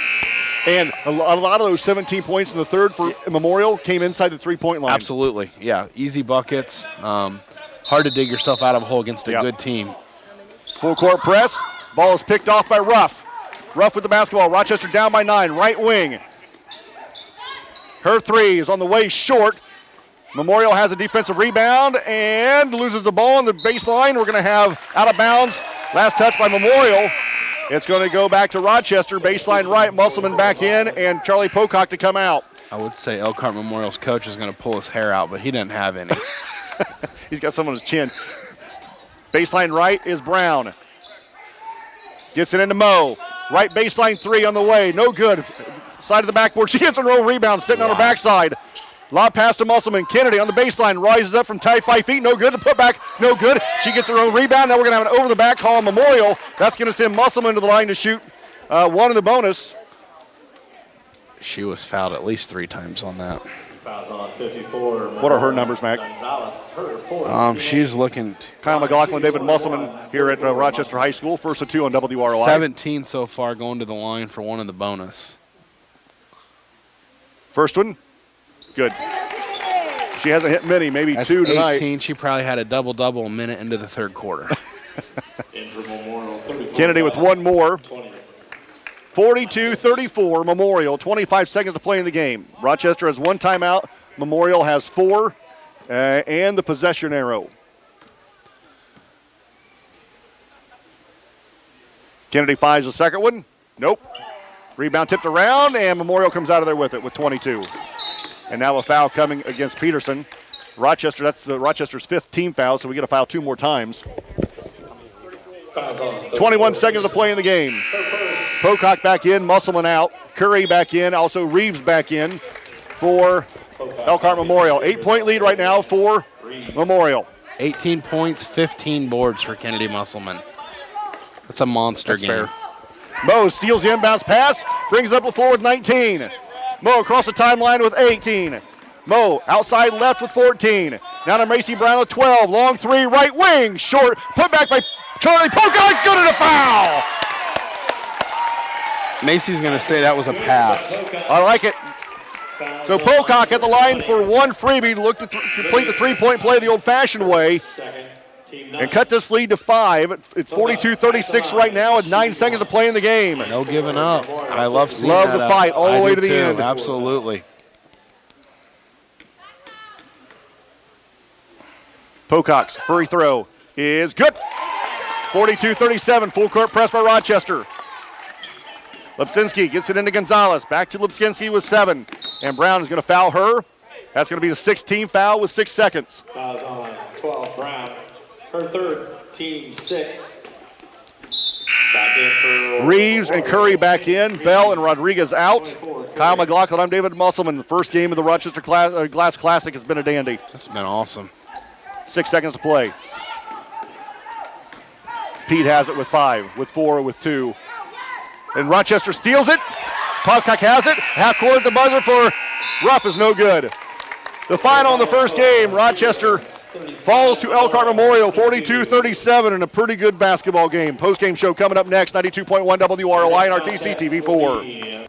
J: And a lot of those 17 points in the third for Memorial came inside the three-point line.
D: Absolutely. Yeah, easy buckets. Hard to dig yourself out of a hole against a good team.
J: Full court press. Ball is picked off by Ruff. Ruff with the basketball. Rochester down by 9. Right wing. Her three is on the way short. Memorial has a defensive rebound and loses the ball on the baseline. We're going to have out of bounds. Last touch by Memorial. It's going to go back to Rochester. Baseline right. Musselman back in and Charlie Pocock to come out.
D: I would say Elkhart Memorial's coach is going to pull his hair out, but he didn't have any.
J: He's got some on his chin. Baseline right is Brown. Gets it into Mo. Right baseline three on the way. No good. Side of the backboard. She gets a roll rebound sitting on her backside. Lob pass to Musselman. Kennedy on the baseline. Rises up from tight 5 feet. No good. The putback. No good. She gets her own rebound. Now we're going to have an over the back call on Memorial. That's going to send Musselman to the line to shoot one in the bonus.
D: She was fouled at least 3 times on that.
C: Fouls on 54.
J: What are her numbers, Mac?
D: She's looking.
J: Kyle McLaughlin, David Musselman here at Rochester High School. First of 2 on WROI.
D: 17 so far going to the line for one in the bonus.
J: First one. Good. She hasn't hit many, maybe
D: That's
J: 2 tonight.
D: 18. She probably had a double-double a minute into the third quarter.
J: Kennedy with one more. 42-34, Memorial. 25 seconds to play in the game. Rochester has 1 timeout. Memorial has 4, and the possession arrow. Kennedy fires the second one. Nope. Rebound tipped around, and Memorial comes out of there with it with 22. And now a foul coming against Peterson. Rochester, that's Rochester's 5th team foul, so we get a foul 2 more times. 21 seconds to play in the game. Pocock back in, Musselman out. Curry back in, also Reeves back in for Elkhart Memorial. 8-point lead right now for Memorial.
D: 18 points, 15 boards for Kennedy Musselman. That's a monster game.
J: Fair. Mo steals the inbounds pass, brings it up the floor with 19. Mo across the timeline with 18. Mo outside left with 14. Now to Macy Brown with 12. Long 3, right wing, short. Put back by Charlie Pocock, good at a foul.
D: Macy's going to say that was a pass.
J: I like it. So Pocock at the line for 1 freebie, look to complete the 3-point play the old-fashioned way and cut this lead to 5. It's 42-36 right now with 9 seconds to play in the game.
D: No giving up. I love seeing
J: Love
D: that
J: the fight all the way to the end.
D: Absolutely.
J: Pocock's free throw is good. 42-37, full court press by Rochester. Lipsinski gets it into Gonzalez. Back to Lipsinski with 7. And Brown is going to foul her. That's going to be the 16th foul with 6 seconds.
C: Fouls on 12, Brown. Her 3rd, team 6. Back in for
J: Reeves and Curry back in. Bell and Rodriguez out. Kyle McLaughlin, I'm David Musselman. The first game of the Rochester Glass Classic has been a dandy.
D: That's been awesome.
J: 6 seconds to play. Pete has it with 5, with 4, with 2. And Rochester steals it. Pocock has it. Half court at the buzzer for Ruff is no good. The final in the first game, Rochester falls to Elkhart Memorial 42-37 in a pretty good basketball game. Post-game show coming up next, 92.1 WROI and RTC TV4.